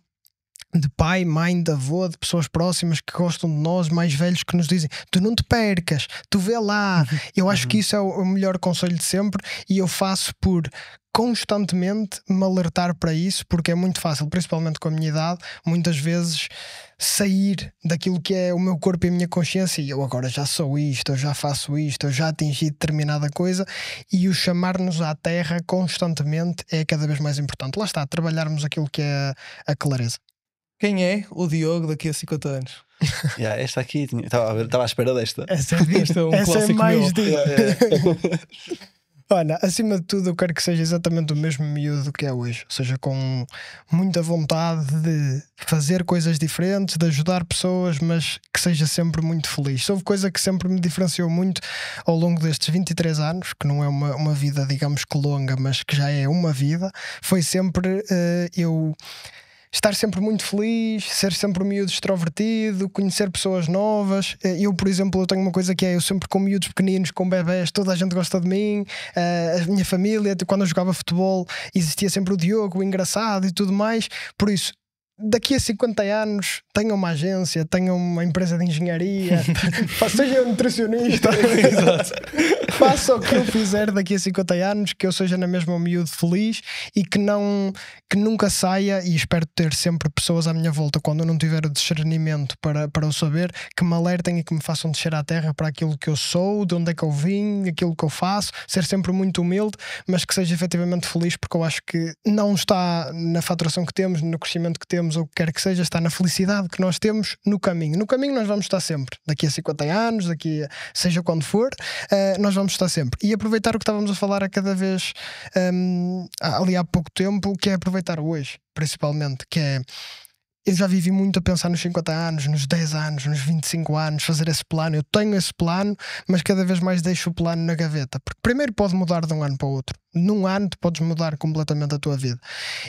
de pai, mãe, de avô, de pessoas próximas que gostam de nós, mais velhos, que nos dizem: tu não te percas, tu vê lá. Eu acho que isso é o melhor conselho de sempre, e eu faço por constantemente me alertar para isso, porque é muito fácil, principalmente com a minha idade, muitas vezes sair daquilo que é o meu corpo e a minha consciência, e eu agora já sou isto, eu já faço isto, eu já atingi determinada coisa, e o chamar-nos à terra constantemente é cada vez mais importante. Lá está, trabalharmos aquilo que é a clareza. Quem é o Diogo daqui a 50 anos? Esta aqui, estava à espera desta. Essa é, Este é um essa é clássico mais meu. de... Olha, acima de tudo eu quero que seja exatamente o mesmo miúdo que é hoje, ou seja, com muita vontade de fazer coisas diferentes, de ajudar pessoas, mas que seja sempre muito feliz. Houve coisa que sempre me diferenciou muito ao longo destes 23 anos, que não é uma vida, digamos que longa, mas que já é uma vida, foi sempre eu estar sempre muito feliz, ser sempre um miúdo extrovertido, conhecer pessoas novas. Eu, por exemplo, eu tenho uma coisa que é: eu sempre com miúdos pequeninos, com bebés, toda a gente gosta de mim, a minha família, quando eu jogava futebol existia sempre o Diogo, o engraçado e tudo mais. Por isso, daqui a 50 anos tenha uma agência, tenha uma empresa de engenharia, seja um nutricionista, faça o que eu fizer daqui a 50 anos, que eu seja na mesma um miúdo feliz, e que nunca saia, e espero ter sempre pessoas à minha volta, quando eu não tiver o discernimento para o saber, que me alertem e que me façam descer à terra para aquilo que eu sou, de onde é que eu vim, aquilo que eu faço, ser sempre muito humilde, mas que seja efetivamente feliz, porque eu acho que não está na faturação que temos, no crescimento que temos, ou o que quer que seja, está na felicidade que nós temos no caminho. No caminho nós vamos estar sempre, daqui a 50 anos, seja quando for, nós vamos estar sempre. E aproveitar o que estávamos a falar a cada vez ali há pouco tempo, que é aproveitar o hoje, principalmente, que é... Eu já vivi muito a pensar nos 50 anos, nos 10 anos, nos 25 anos, fazer esse plano. Eu tenho esse plano, mas cada vez mais deixo o plano na gaveta. Porque primeiro pode mudar de um ano para o outro. Num ano tu podes mudar completamente a tua vida.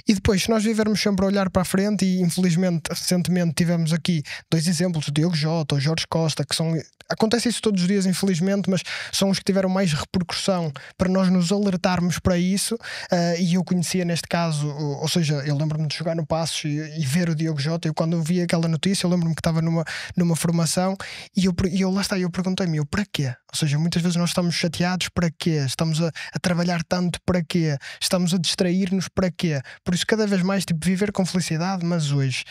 E depois, se nós vivermos sempre a olhar para a frente, e infelizmente recentemente tivemos aqui 2 exemplos, o Diogo Jota, o Jorge Costa, que são... Acontece isso todos os dias, infelizmente, mas são os que tiveram mais repercussão para nós nos alertarmos para isso. E eu conhecia neste caso, ou seja, eu lembro-me de jogar no Passos e ver o Diogo Jota. Eu, quando eu vi aquela notícia, eu lembro-me que estava numa formação, e eu lá está, eu perguntei-me: para quê? Ou seja, muitas vezes nós estamos chateados, para quê? Estamos a trabalhar tanto, para quê? Estamos a distrair-nos, para quê? Por isso, cada vez mais, viver com felicidade, mas hoje.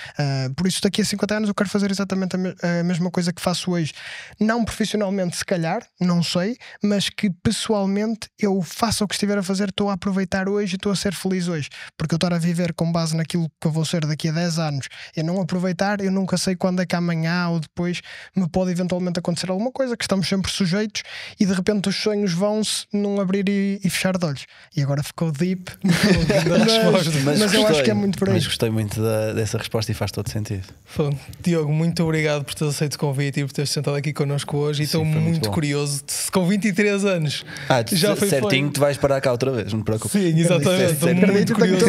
Por isso, daqui a 50 anos eu quero fazer exatamente a mesma coisa que faço hoje. Não profissionalmente, se calhar, não sei, mas que pessoalmente eu faço o que estiver a fazer, estou a aproveitar hoje e estou a ser feliz hoje. Porque eu estar a viver com base naquilo que eu vou ser daqui a 10 anos e não aproveitar, eu nunca sei quando é que amanhã ou depois me pode eventualmente acontecer alguma coisa, que estamos sempre sujeitos, e de repente os sonhos vão-se num abrir e fechar de olhos. E agora ficou deep, mas eu acho que é muito por aí. Mas gostei muito dessa resposta e faz todo sentido. Diogo, muito obrigado por teres aceito o convite e por teres sentado aqui connosco hoje. E estou muito curioso, com 23 anos já foi certinho, tu vais parar cá outra vez, não te preocupes. Sim, exatamente, estou muito curioso.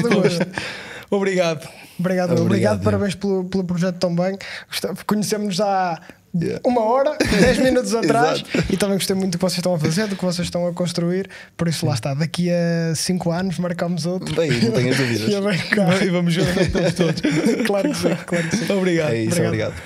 Obrigado. Obrigado, parabéns pelo projeto também. Conhecemos-nos há 1 hora, 10 minutos atrás, e também gostei muito do que vocês estão a fazer, do que vocês estão a construir. Por isso, lá está, daqui a 5 anos marcamos outro. Bem, não tenho dúvidas. E vamos juntos todos. Claro que sim. Obrigado. É isso, obrigado.